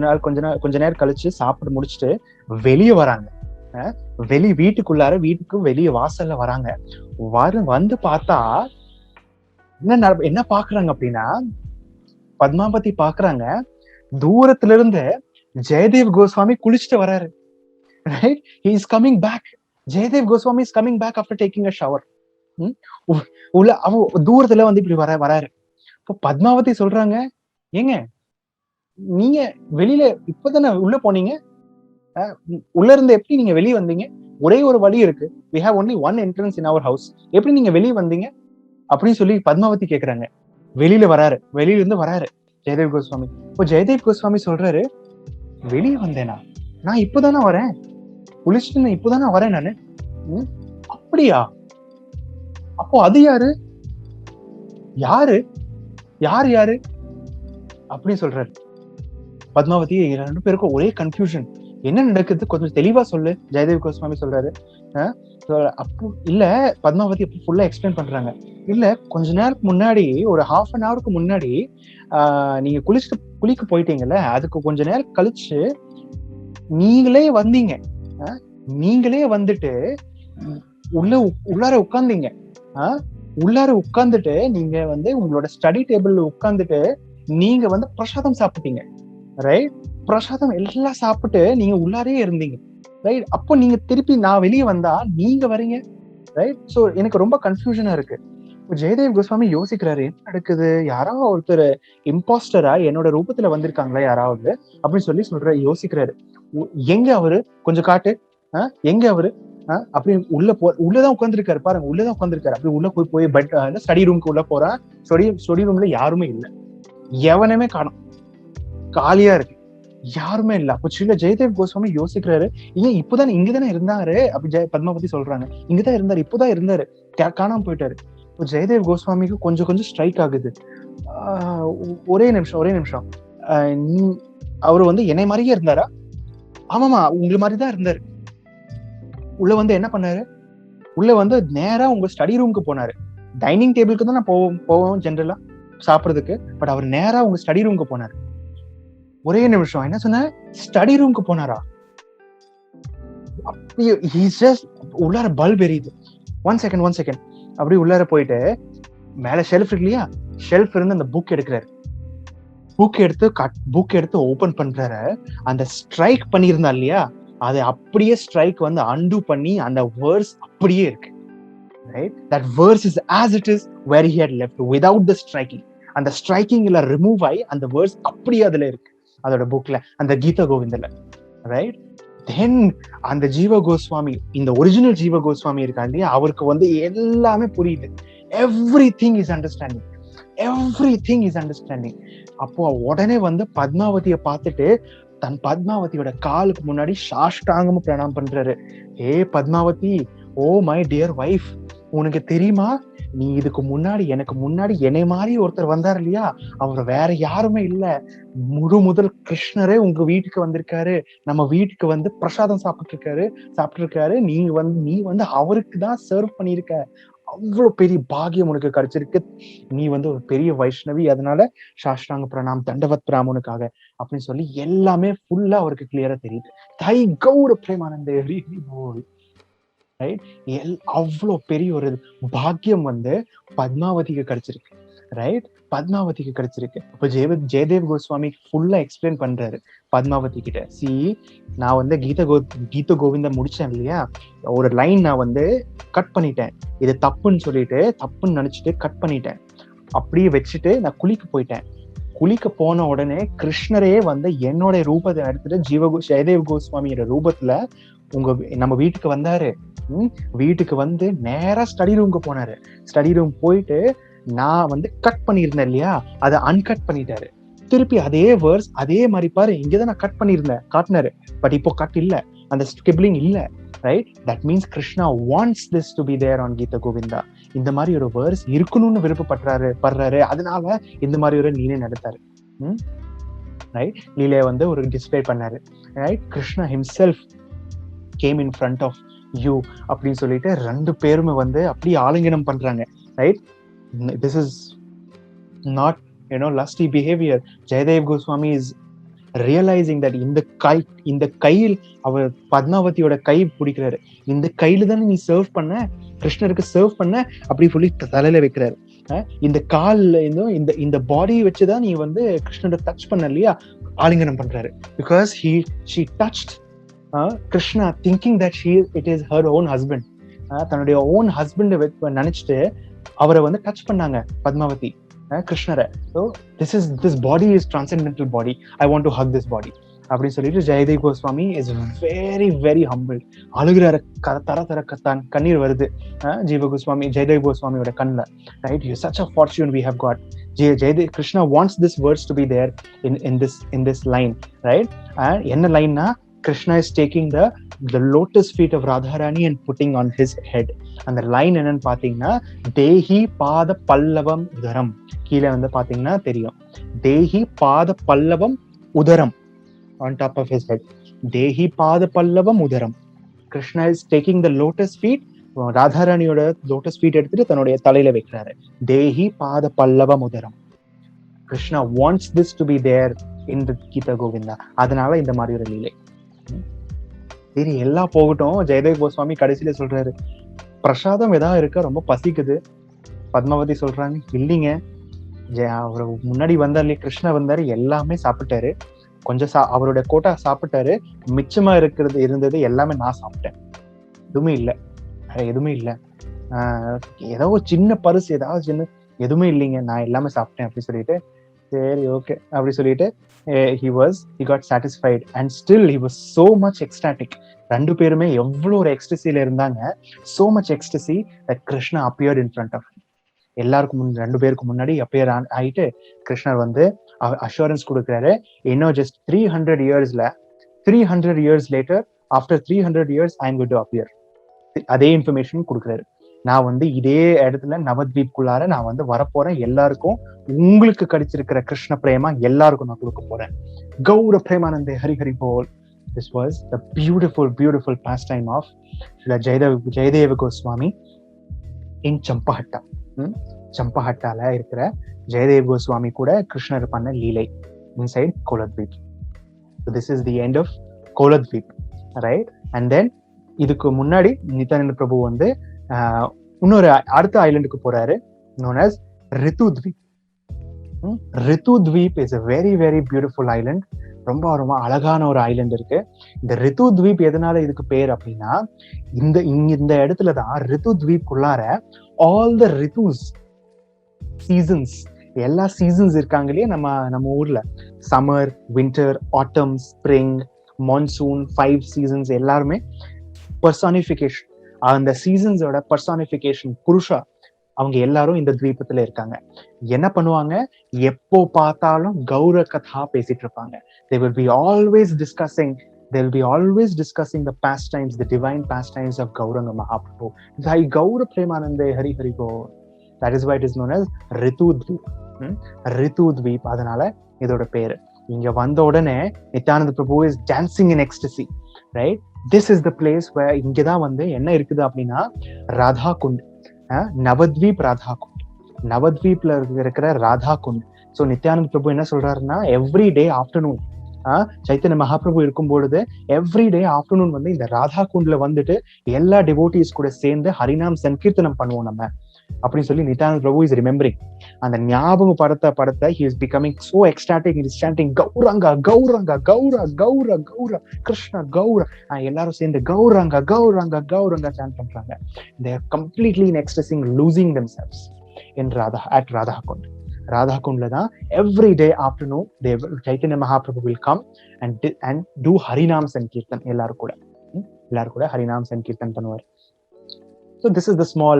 நேரம் கழிச்சு சாப்பிட்டு முடிச்சுட்டு வெளியே வராங்க. வீட்டுக்கு வெளியே வாசல்ல வராங்க. வந்து பார்த்தா என்ன பாக்குறாங்க அப்படின்னா, பத்மாவதி பாக்குறாங்க, தூரத்துல இருந்து ஜெயதேவ் கோஸ்வாமி குளிச்சுட்டு வராரு, right? He is coming back. Jayadev Goswami is coming back after taking a shower. தூரத்துல வந்து இப்படி வராரு. இப்போ பத்மாவதி சொல்றாங்க, ஏங்க நீங்க வெளியில இப்பதானே உள்ள போனீங்க, உள்ள இருந்து எப்படி நீங்க வெளியே வந்தீங்க? ஒரே ஒரு வழி இருக்கு, we have only one entrance in our house. எப்படி நீங்க வெளியே வந்தீங்க அப்படின்னு சொல்லி பத்மாவதி கேக்குறாங்க. வெளியில இருந்து வராரு ஜெயதேவ் கோஸ்வாமி. இப்போ ஜெயதேவ் கோஸ்வாமி சொல்றாரு, வெளியே வந்தேனா? நான் இப்பதானே வரேன், குளிச்சுட்டு இப்பதானே வரேன் நானு. அப்படியா? அப்போ அது யாரு அப்படின்னு சொல்றாரு. பத்மாவதி ரெண்டு பேருக்கும் ஒரே கன்ஃபியூஷன், என்ன நடக்குது கொஞ்சம் தெளிவா சொல்லு. ஜெயதேவ் கோஸ்வாமி சொல்றாரு, அப்போ இல்ல, பத்மாவதி அப்போ ஃபுல்லா எக்ஸ்பிளைன் பண்றாங்க. இல்ல, கொஞ்ச நேரத்துக்கு முன்னாடி, ஒரு ½ an hourக்கு முன்னாடி நீங்க குளிக்க போயிட்டீங்கல்ல, அதுக்கு கொஞ்ச நேரம் கழிச்சு நீங்களே வந்தீங்க, நீங்களே வந்துட்டு உள்ளார உட்கார்ந்தீங்க. உள்ளார உட்கார்ந்துட்டு நீங்க வந்து உங்களோட ஸ்டடி டேபிள்ல உட்கார்ந்துட்டு நீங்க வந்து பிரசாதம் சாப்பிட்டீங்க, ரைட்? பிரசாதம் எல்லாம் சாப்பிட்டு நீங்க உள்ளாரே இருந்தீங்க, ரைட்? அப்போ நீங்க திருப்பி நான் வெளியே வந்தா நீங்க வரீங்க, ரைட்? சோ எனக்கு ரொம்ப கன்ஃபியூஷனா இருக்கு. ஜெயதேவ் கோஸ்வாமி யோசிக்கிறாரு, என்ன நடக்குது, யாராவது ஒருத்தர் இம்பாஸ்டரா என்னோட ரூபத்துல வந்திருக்காங்களா யாராவது அப்படின்னு யோசிக்கிறாரு. எங்க அவரு, கொஞ்சம் காட்டு, எங்க அவரு அப்படி உள்ளதான் உட்கார்ந்துருக்காரு பாருங்க, உள்ளதான் உட்கார்ந்துருக்காரு. அப்படி உள்ள போய் பெட் ஸ்டடி ரூம்க்கு உள்ள போறான். ஸ்டடி ரூம்ல யாருமே இல்லை, எவனுமே காணோம், காலியா இருக்கு, யாருமே இல்ல. அப்போ ஜெயதேவ் கோஸ்வாமி யோசிக்கிறாரு, ஏன் இப்பதானே இங்கதானே இருந்தாரு அப்படி பத்மாவதி சொல்றாங்க, இங்கதான் இருந்தாரு, இப்பதான் இருந்தாரு, காணாம போயிட்டாரு. இப்போ ஜெயதேவ் கோஸ்வாமிக்கு கொஞ்சம் ஸ்ட்ரைக் ஆகுது. ஒரே நிமிஷம், அவரு வந்து என்னை மாதிரியே இருந்தாரா? ஆமாமா, உங்களை மாதிரிதான் இருந்தாரு. உள்ள வந்து என்ன பண்ணாரு, உள்ள வந்து நேரா உங்க ஸ்டடி ரூமுக்கு போனாரு. டைனிங் டேபிளுக்கு தான் நான் போவோம் ஜென்ரலா சாப்பிடுறதுக்கு, பட் அவர் நேரா உங்க ஸ்டடி ரூமுக்கு போனாரு. ஒரே நிமிஷம், என்ன சொன்ன, ஸ்டடி ரூமுக்கு போனாரா? உள்ளார பல்ப் எரியுது. ஒன் செகண்ட் அப்படி உள்ளார போயிட்டு மேல ஷெல்ஃப் இருக்கு இல்லையா, ஷெல்ஃப் இருந்து அந்த புக் எடுக்கிறாரு. புக் எடுத்து ஓபன் பண்றாரு. அந்த ஸ்ட்ரைக் பண்ணியிருந்தா இல்லையா, அது அப்படியே ஸ்ட்ரைக் வந்து அன்டூ பண்ணி அந்த வேர்ட்ஸ் அப்படியே இருக்கு. right? That verse is as it is where he had left without the striking. அந்த ஸ்ட்ரைக்கிங்ல ரிமூவ் ஆகி அந்த வேர்ஸ் அப்படியே அதுல இருக்கு அதோட புக்ல, அந்த கீதா கோவிந்தல, ரைட்? தென் அந்த ஜீவ கோஸ்வாமி, இந்த ஒரிஜினல் ஜீவ கோஸ்வாமி இருக்கா இல்லையா, அவருக்கு வந்து எல்லாமே புரியுது. Everything is understanding, everything is understanding. அப்போ உடனே வந்து பத்மாவதியை பார்த்துட்டு தன் பத்மாவதியோட காலுக்கு முன்னாடி சாஷ்டாங்கமா பிரணாம் பண்றாரு. ஏ Padmavati, oh my dear wife, உனக்கு தெரியுமா, நீ இதுக்கு முன்னாடி எனக்கு முன்னாடி என்னை மாதிரி ஒருத்தர் வந்தார் இல்லையா, அவர் வேற யாருமே இல்ல, முதல் கிருஷ்ணரே உங்க வீட்டுக்கு வந்திருக்காரு, நம்ம வீட்டுக்கு வந்து பிரசாதம் சாப்பிட்டு இருக்காரு. நீ வந்து அவருக்கு தான் சர்வ் பண்ணிருக்க, அவ்வளவு பெரிய பாகியம் உனக்கு கிடைச்சிருக்கு, நீ வந்து ஒரு பெரிய வைஷ்ணவி, அதனால சாஷ்டாங்க பிரணாம், தண்டவத் பிராமனுக்காக அப்படின்னு சொல்லி எல்லாமே ஃபுல்லா அவருக்கு கிளியரா தெரியுது. தை கௌர பிரேமானந்தே ஹரி ஹரி போல், ரைட்? அவ்வளோ பெரிய ஒரு பாக்கியம் வந்து பத்மாவதிக்கு கிடைச்சிருக்கு, ரைட்? பத்மாவதிக்கு கிடைச்சிருக்கு. இப்ப ஜெயதேவ் கோஸ்வாமி ஃபுல்லா எக்ஸ்பிளைன் பண்றாரு பத்மாவதி கிட்ட. சி, நான் வந்து கீத கோவிந்தா முடிச்சேன் இல்லையா, ஒரு லைன் நான் வந்து கட் பண்ணிட்டேன், இது தப்புன்னு சொல்லிட்டு, தப்புன்னு நினைச்சிட்டு கட் பண்ணிட்டேன், அப்படியே வச்சுட்டு நான் குளிக்க போயிட்டேன். குளிக்க போன உடனே கிருஷ்ணரே வந்து என்னோட ரூபத்தை எடுத்துட்டு ஜெயதேவ் கோஸ்வாமியோட ரூபத்துல நம்ம வீட்டுக்கு வந்தாரு. வீட்டுக்கு வந்து நேரா ஸ்டடி ரூம்க்கு போனாரு. ஸ்டடி ரூம் போயிட்டு நான் வந்து கட் பண்ணியிருந்தேன் இல்லையா, அதை அன்கட் பண்ணிட்டாரு. திருப்பி அதே வேர்ஸ் அதே மாதிரி பாரு, இங்கதான் நான் கட் பண்ணியிருந்தேன் காட்டினாரு, பட் இப்போ கட் இல்ல, அந்த ஸ்கிப்லிங் இல்ல, right? That means Krishna wants this to be there on Gita Govinda. இந்த மாதிரி ஒரு வேர்ஸ் இருக்கணும்னு விருப்பப்படுறாரு, அதனால இந்த மாதிரி ஒரு லீலை நடத்தாரு, ரைட்? லீலையை வந்து ஒரு டிஸ்பிளே பண்ணாரு, right? Krishna himself came in front of you அப்படின்னு சொல்லிட்டு ரெண்டு பேருமே வந்து அப்படியே ஆலிங்கனம் பண்றாங்க, right? This is not lusty behavior. Jayadev Goswami is realizing that இந்த கையில் அவர் பத்மாவதியோட கை பிடிக்கிறாரு, இந்த கையில தானே நீ சர்வ் பண்ண, கிருஷ்ணருக்கு சர்வ் பண்ண அப்படி சொல்லி தலையில வைக்கிறாரு. இந்த கால்ல இந்த பாடி வச்சுதான் நீ வந்து கிருஷ்ணரை டச் பண்ண இல்லையா, ஆலிங்கனம் பண்றாரு. Because she touched Krishna thinking that it is her own husband. தன்னுடைய ஓன் ஹஸ்பண்ட் நினைச்சிட்டு அவரை வந்து டச் பண்ணாங்க பத்மாவதி கிருஷ்ணரை. So this body is transcendental body, I want to hug this body அப்படின்னு சொல்லிட்டு Jayadev Goswami is very very humble. அழுகிறாரு, தர கண்ணீர் வருது ஜெயதேவ் கோஸ்வாமியோட கண்ணுல, right? You such a fortune we have got. Jayadev Krishna wants this words to be there in this line, right? என்ன லைன்னா, Krishna is taking the lotus feet of Radharani and putting on his head. அந்த லைன் என்னன்னு பாத்தீங்கன்னா, தேஹி பாத பல்லவம் உதரம். கீழே வந்து பாத்தீங்கன்னா தெரியும், தேஹி பாத பல்லவம் உதரம் on top of his head. தேஹி பாத பல்லவம் உதரம். Krishna is taking the lotus feet, ராதாராணியோட லோட்டஸ் ஃபீட் எடுத்துட்டு தன்னுடைய தலையில வைக்கிறாரு. தேஹி பாத பல்லவம் உதரம். Krishna wants this to be there in the Gita Govinda. அதனால இந்த மாதிரி ஒரு லீலை. சரி, எல்லாம் போகட்டும். ஜெயதேவ் கோஸ்வாமி கடைசியில சொல்றாரு, பிரசாதம் ஏதாவது இருக்க, ரொம்ப பசிக்குது. பத்மாவதி சொல்றாங்க, இல்லைங்க, அவரு முன்னாடி வந்தாரு, கிருஷ்ணா வந்தாரு, எல்லாமே சாப்பிட்டாரு, கொஞ்சம் அவருடைய கோட்டா சாப்பிட்டாரு, மிச்சமா இருந்தது எல்லாமே நான் சாப்பிட்டேன், எதுவுமே இல்லை, எதுவுமே இல்லை, ஏதோ ஒரு சின்ன பரிசு, ஏதாவது சின்ன எதுவுமே இல்லைங்க, நான் எல்லாமே சாப்பிட்டேன் அப்படி சொல்லிட்டு, சரி ஓகே அப்படி சொல்லிட்டு he got satisfied and still he was so much ecstatic. ரெண்டு பேருமே எவ்வளவு ஒரு எக்ஸ்டசில இருந்தாங்க, so much ecstasy that Krishna appeared in front of him. எல்லாருக்கும் ரெண்டு பேருக்கு முன்னாடி appear ஆயிட்டு கிருஷ்ணர் வந்து அஷூரன்ஸ் கொடுக்கிறாரு, இன்னும் just 300 years later, after 300 years I am going to appear. அதே இன்ஃபர்மேஷன் கொடுக்கிறாரு, நான் வந்து இதே இடத்துல நவத்வீப்குள்ளார நான் வந்து வரப்போறேன், எல்லாருக்கும் உங்களுக்கு கிடைச்சிருக்கிற கிருஷ்ண பிரேமா எல்லாருக்கும் நான் கொடுக்க போறேன். கௌர பிரேமானந்தே ஹரி ஹரி போல். This was the beautiful pastime of Jayadeva Goswami in Champahatta. சம்பஹட்டால இருக்கிற ஜெயதேவ் கோஸ்வாமி கூட கிருஷ்ணர் பண்ண லீலை inside Koladvip. So this is the end of Koladvip, right? And then இதுக்கு முன்னாடி நித்யானந்த பிரபு வந்து இன்னொரு அடுத்த ஐலண்டுக்கு போறாரு, known as Ritudvip. Ritudvip is a very very beautiful island. ரொம்ப ரொம்ப அழகான ஒரு ஐலண்ட் இருக்கு. இந்த ரித்து த்வீப் எதனால இதுக்கு பேர் அப்படின்னா, இந்த இடத்துலதான் ரித்து த்வீப்குள்ளார ஆல் த ரித்துஸ் சீசன்ஸ், எல்லா சீசன்ஸ் இருக்காங்க இல்லையா நம்ம ஊர்ல, சம்மர், வின்டர், ஆட்டம், ஸ்ப்ரிங், மான்சூன், 5 சீசன்ஸ் எல்லாருமே பர்சானிஃபிகேஷன், அந்த சீசன்ஸோட பர்சானிஃபிகேஷன் புருஷா அவங்க எல்லாரும் இந்த த்வீபத்துல இருக்காங்க. என்ன பண்ணுவாங்க, எப்போ பார்த்தாலும் கௌர கதா பேசிட்டு இருப்பாங்க. they will be always discussing the pastimes, the divine pastimes of Gauranga Mahaprabhu. Jai Gaura Premanande Hari Hari Go. That is why it is known as Ritu Dweep. Ritu Dweep. அதனால இதோட பேரு. இங்க வந்த உடனே நித்யானந்த பிரபு is dancing in ecstasy, right? This is the place where இங்கதான் வந்து என்ன இருக்குது அப்படின்னா ராதா குண்ட், நவத்வீப் ராதா குண்ட், நவத்வீப்ல இருக்கிற ராதா குண்ட். சோ நித்யானந்த பிரபு என்ன சொல்றாருன்னா, every day afternoon Chaitanya Mahaprabhu இருக்கும் பொழுது எவ்ரி டே ஆஃப்டர்நூன் வந்து இந்த ராதா குண்ட்ல வந்துட்டு எல்லா டிவோட்டிஸ் கூட சேர்ந்து ஹரிநாம் சங்கீர்த்தனம் பண்ணுவோம் நம்ம அப்படின்னு சொல்லி நித்யானந்த பிரபு இஸ் ரிமெம்பரிங். அந்த ஞாபகம் படத்தை he is becoming so ecstatic, he is chanting Gauranga Gauranga கௌரா கௌரா கௌரா Krishna கௌரா, எல்லாரும் சேர்ந்து கௌரங்கா கௌரங்கா கௌரங்கா சாண்ட் பண்றாங்க. they are completely in ecstasy, losing themselves in Radha Kund. Radha Kundla தான் every day afternoon Chaitanya Mahaprabhu will come and do Harinam Sankirtan. எல்லாரும் கூட Harinam Sankirtan பண்ணுவார். So this is the small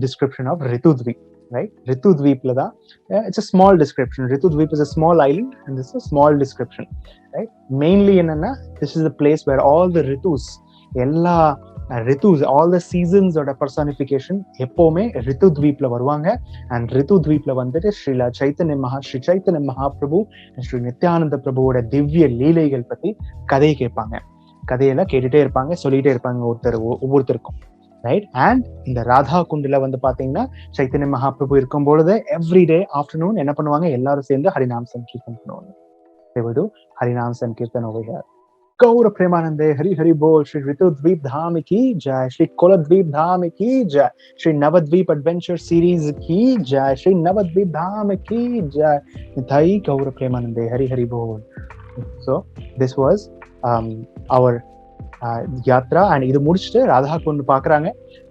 description of Ritu Dweep, right? Ritu Dweepla da it's a small description. Ritu Dweep is a small island and this is a small description, right? Mainly enna, this is the place where all the ritus, ella ritus, all the seasons oda personification எப்பவுமே Ritu Dweepla வருவாங்க. and Ritu Dweepla வந்துட்டு ஸ்ரீ Chaitanya Mahaprabhu ஸ்ரீ நித்யானந்த பிரபுவோட திவ்ய லீலைகள் பத்தி கதையை கேட்பாங்க. கதையெல்லாம் கேட்டுட்டே இருப்பாங்க, சொல்லிட்டே இருப்பாங்க ஒவ்வொருத்தருக்கும், ரைட்? அண்ட் இந்த ராதா குண்டுல வந்து பாத்தீங்கன்னா சைத்தன்ய மகாபிரபு இருக்கும் பொழுது எவ்ரி டே ஆஃப்டர்நூன் என்ன பண்ணுவாங்க, எல்லாரும் சேர்ந்து ஹரிநாம் சங்கீர்த்தன் பண்ணுவாங்க. they will do Harinam Sankirtan over here. Gaura Premanande Hari Hari Bol. Shri Ritu Dweep Dham ki jai, Shri Kola Dweep Dham ki jai, Shri Navadweep Adventure Series ki jai, Shri Navadweep Dham ki jai. Thai Gaura Premanande Hari Hari Bol. So this was our Yatra. And இது முடிச்சுட்டு ராதா குண்டு பாக்குறாங்க.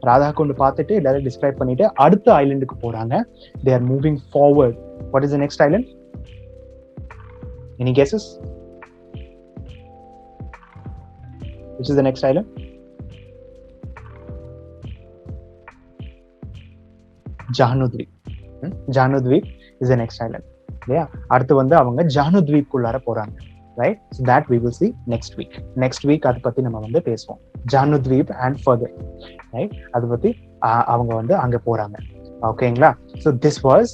ராதா குண்டு பார்த்துட்டு எல்லாரும் டிஸ்கிரைப் பண்ணிட்டு அடுத்த ஐலண்டுக்கு போறாங்க. they are moving forward. What is the next island? Any guesses? Which is the next island? Jahnudweep. Jahnudweep is the next island. Yeah, அடுத்து வந்து அவங்க ஜானுத்வீப் குள்ளார போறாங்க, right? So that we will see next week அது பத்தி நம்ம வந்து பேசுவோம். Jahnudweep and further, right? அது பத்தி அவங்க வந்து அங்க போறாங்க. ஓகேங்களா? So this was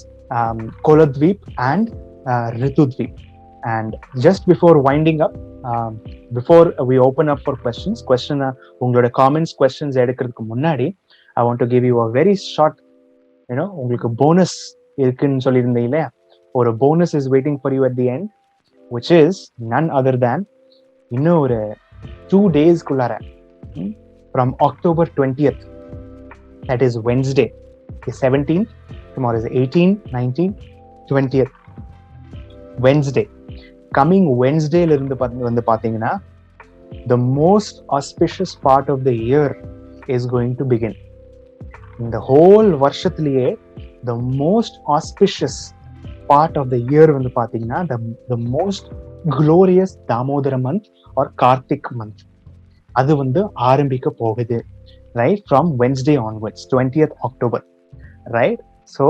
Koladweep and Ritudweep. And just before winding up, before we open up for questions உங்களோட comments questions எடுக்கிறதுக்கு முன்னாடி I want to give you a very short, உங்களுக்கு போனஸ் இருக்குன்னு சொல்லியிருந்தேன் இல்லையா, ஒரு bonus is waiting for you at the end, which is none other than இன்னும் ஒரு 2 days குள்ளார from October 20th, that is Wednesday, is 17th, tomorrow is 18th, 19th, 20th, Wednesday. Coming Wednesday ல இருந்து வந்து பாத்தீங்கன்னா the most auspicious part of the year is going to begin. இந்த whole வருஷத்திலேயே the most auspicious part of the year வந்து பாத்தீங்கன்னா the most glorious Damodara month or Kartik month, அது வந்து ஆரம்பிக்க போகுது, right? From Wednesday onwards, 20th October, right? So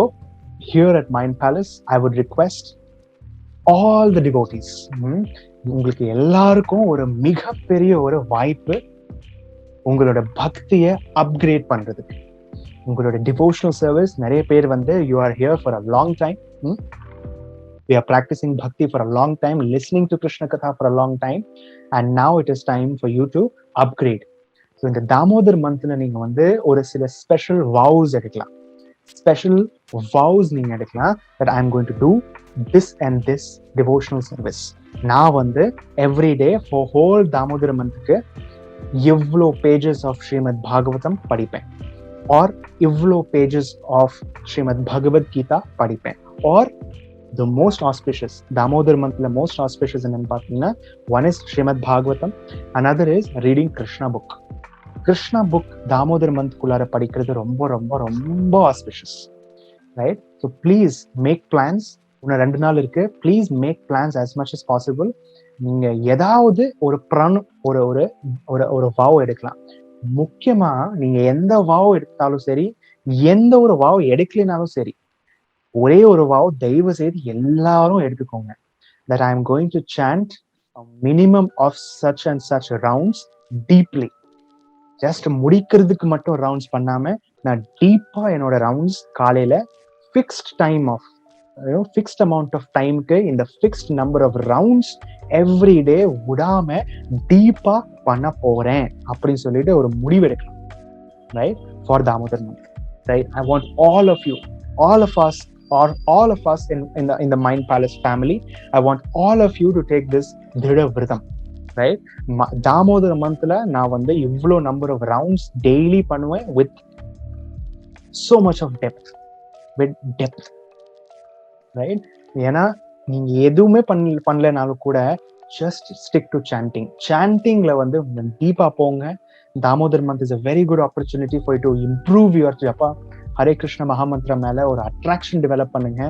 here at Mind Palace I would request all the devotees, உங்களுக்கு எல்லாருக்கும் ஒரு மிகப்பெரிய ஒரு வாய்ப்பு உங்களோட பக்தியை அப்கிரேட் பண்றதுக்கு. உங்களோட டிவோஷனல் சர்வீஸ், நிறைய பேர் வந்து you are here for a long time, we are practicing bhakti for a long time, listening to Krishna Katha for a long time, and now it is time for you to upgrade. So இந்த தாமோதர் மந்த்ல நீங்க வந்து ஒரு சில ஸ்பெஷல் vows எடுக்கலாம். Special vows நீங்க எடுக்கலாம் that I am going to do this and this devotional service. நான் வந்து every day for whole Damodar மந்த்க்கு இவ்வளோ pages of Srimad Bhagavatam படிப்பேன், or இவ்வளோ pages of Srimad Bhagavad Gita படிப்பேன், or the most auspicious Damodar monthல most auspicious என்னன்னு பார்த்தீங்கன்னா, one is Srimad Bhagavatam, another is reading Krishna book. Krishna book Damodar மந்த்குள்ளார படிக்கிறது ரொம்ப ரொம்ப ரொம்ப auspicious, right? So please make plans. இன்னும் 2 நாள் இருக்கு. Please make plans as much as possible. நீங்க ஏதாவது ஒரு ஒரு வாவ் எடுக்கலாம். முக்கியமா நீங்க எந்த வாவ் எடுத்தாலும் சரி, எந்த ஒரு வாவ் எடுக்கலினாலும் சரி, ஒரே ஒரு வாவ் தயவு செய்து எல்லாரும் எடுத்துக்கோங்க. that I am going to chant a minimum of such and such rounds deeply. just முடிக்கிறதுக்கு மட்டும் ரவுண்ட்ஸ் பண்ணாம நான் டீப்பா என்னோட ரவுண்ட்ஸ் காலையில fixed time of fixed amount of timeக்கு இந்த fixed number of rounds every day விடாம டீப்பா பண்ண போறேன் அப்படின்னு சொல்லிட்டு ஒரு முடிவு எடுக்கலாம், right? for Damodar month, right? I want all of you, all of us, or all of us in the Mind Palace family, I want all of you to take this Dhrida Vritam, right? Damodar monthல நான் வந்து இவ்ளோ number of rounds daily பண்ணுவேன் with so much of depth, right? ஏன்னா நீங்க எதுவுமே பண்ணலனாலும் கூட just stick to chanting. chantingல வந்து டீப்பா போங்க. Damodar month is a very good opportunity for you to improve your japa. Hare Krishna Mahamantra மேல ஒரு அட்ராக்ஷன் டெவலப் பண்ணுங்க.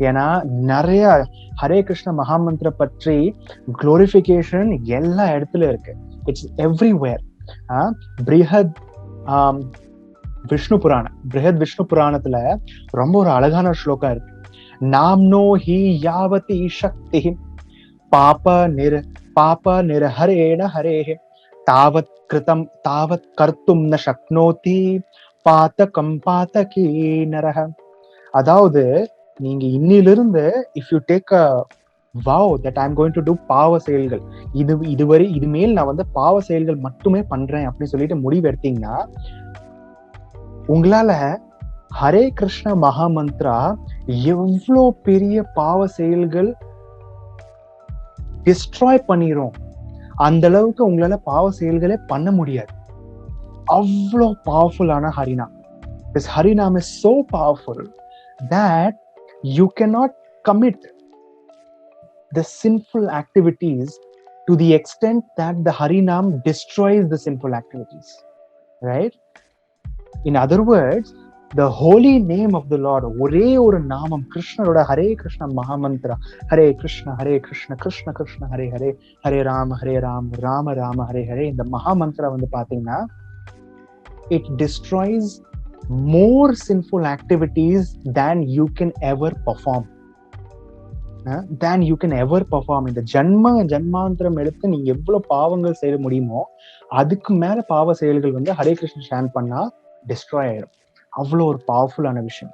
ஏன்னா நிறைய ஹரே கிருஷ்ண மகாமந்திர பற்றி குளோரிஃபிகேஷன் எல்லா இடத்துல இருக்கு. It's everywhere. பிரிஹத் விஷ்ணு புராணத்துல ரொம்ப ஒரு அழகான ஸ்லோகம் இருக்கு. நாம்னோ ஹி யாவதி சக்தி பாப நிரஹரேண ஹரேஹ தாவத் கிருதம் தாவத் கர்த்தும் ந சக்னோதி பாதகம் பாதகி நரஹ. அதாவது நீங்க இன்னிலிருந்து if you take a vow that I am going to do பாவ செயல்கள், இதுமேல் நான் வந்து பாவ செயல்கள் மட்டுமே பண்றேன் அப்படின்னு சொல்லிட்டு முடிவு எடுத்தீங்கன்னா, உங்களால ஹரே கிருஷ்ண மகாமந்திரா எவ்வளோ பெரிய பாவ செயல்கள் டிஸ்ட்ராய் பண்ணிரும், அந்த அளவுக்கு உங்களால பாவ செயல்களே பண்ண முடியாது. அவ்வளோ பவர்ஃபுல்லான Harinam. This Harinam is so powerful that you cannot commit the sinful activities to the extent that the Harinam destroys the sinful activities, right? In other words, the holy name of the Lord, ஒரே ஒரு நாமம் கிருஷ்ணரோட ஹரே கிருஷ்ண மகாமந்திரா, ஹரே கிருஷ்ண கிருஷ்ண கிருஷ்ண ஹரே ஹரே, ஹரே ராம ராம ராம ஹரே ஹரே, இந்த மகாமந்திரா வந்து பாத்தீங்கன்னா it destroys more sinful activities than you can ever perform. இந்த ஜன்மாந்திரம் எடுத்து நீங்க எவ்வளவு பாவங்கள் செய்ய முடியுமோ அதுக்கு மேல பாவ செயல்கள் வந்து ஹரே கிருஷ்ண சாண்ட் பண்ணா டிஸ்ட்ராய் ஆயிடும். அவ்வளோ ஒரு பவர்ஃபுல்லான விஷயம்.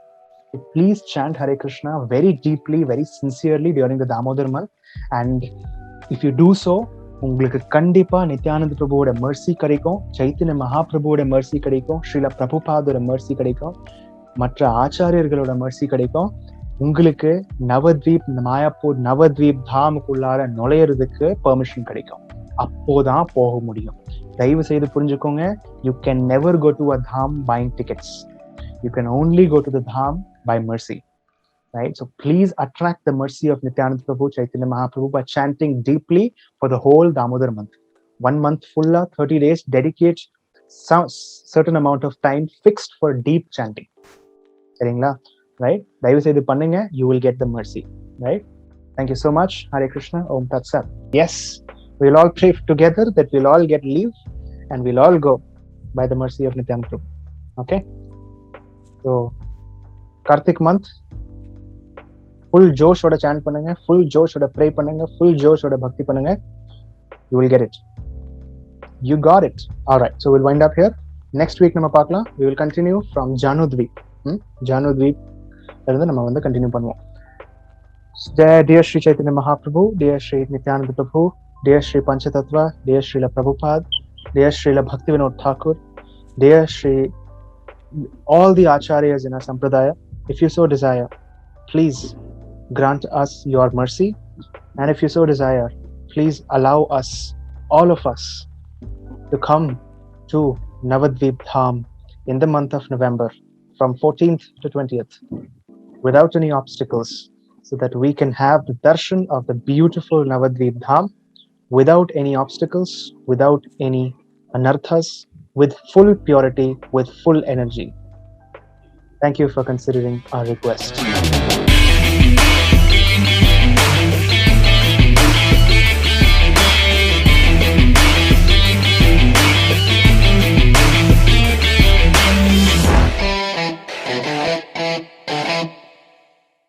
Please chant Hare Krishna very deeply, very sincerely during the Damodar month. And if you do so, உங்களுக்கு கண்டிப்பா நித்யானந்த பிரபுவோட மெர்சி கிடைக்கும், சைத்தன்ய மகாபிரபுவோட மெர்சி கிடைக்கும், ஸ்ரீல பிரபுபாதோட மெர்சி கிடைக்கும், மற்ற ஆச்சாரியர்களோட மெர்சி கிடைக்கும். உங்களுக்கு நவத்வீப், மாயாப்பூர் நவத்வீப் தாமுக்குள்ளார நுழையிறதுக்கு பெர்மிஷன் கிடைக்கும். அப்போதான் போக முடியும். தயவு செய்து புரிஞ்சுக்கோங்க, you can never go to a dham buying tickets. You can only go to the Dham by mercy, right? So please attract the mercy of Nityananda Prabhu, Chaitanya Mahaprabhu by chanting deeply for the whole Damodar month. 1 month full, 30 days, dedicate some certain amount of time fixed for deep chanting. Seringla, right? Dayavu seidhu pannunga, you will get the mercy, right? Thank you so much. Hare Krishna. Om Tat Sat. Yes, we'll all pray together that we'll all get leave and we'll all go by the mercy of Nityananda Prabhu. Okay? So Kartik month full josh oda chant பண்ணுங்க, full josh oda pray பண்ணுங்க, full josh oda bhakti பண்ணுங்க. You will get it. You got it. All right, so we'll wind up here. Next week நம்ம பார்க்கலாம். We will continue from Janudvip. Janudvip இருந்து நம்ம வந்து கண்டினியூ பண்ணுவோம். Dear Sri Chaitanya Mahaprabhu, dear Sri Nityananda Prabhu, dear Sri Panchatattva, dear Srila Prabhupada, dear Srila Bhaktivinoda Thakur, dear Sri all the acharyas in our sampradaya, if you so desire, please grant us your mercy, and if you so desire, please allow us, all of us, to come to Navadvip Dham in the month of November from 14th to 20th without any obstacles, so that we can have the darshan of the beautiful Navadvip Dham without any obstacles, without any anarthas, with full purity, with full energy. Thank you for considering our request.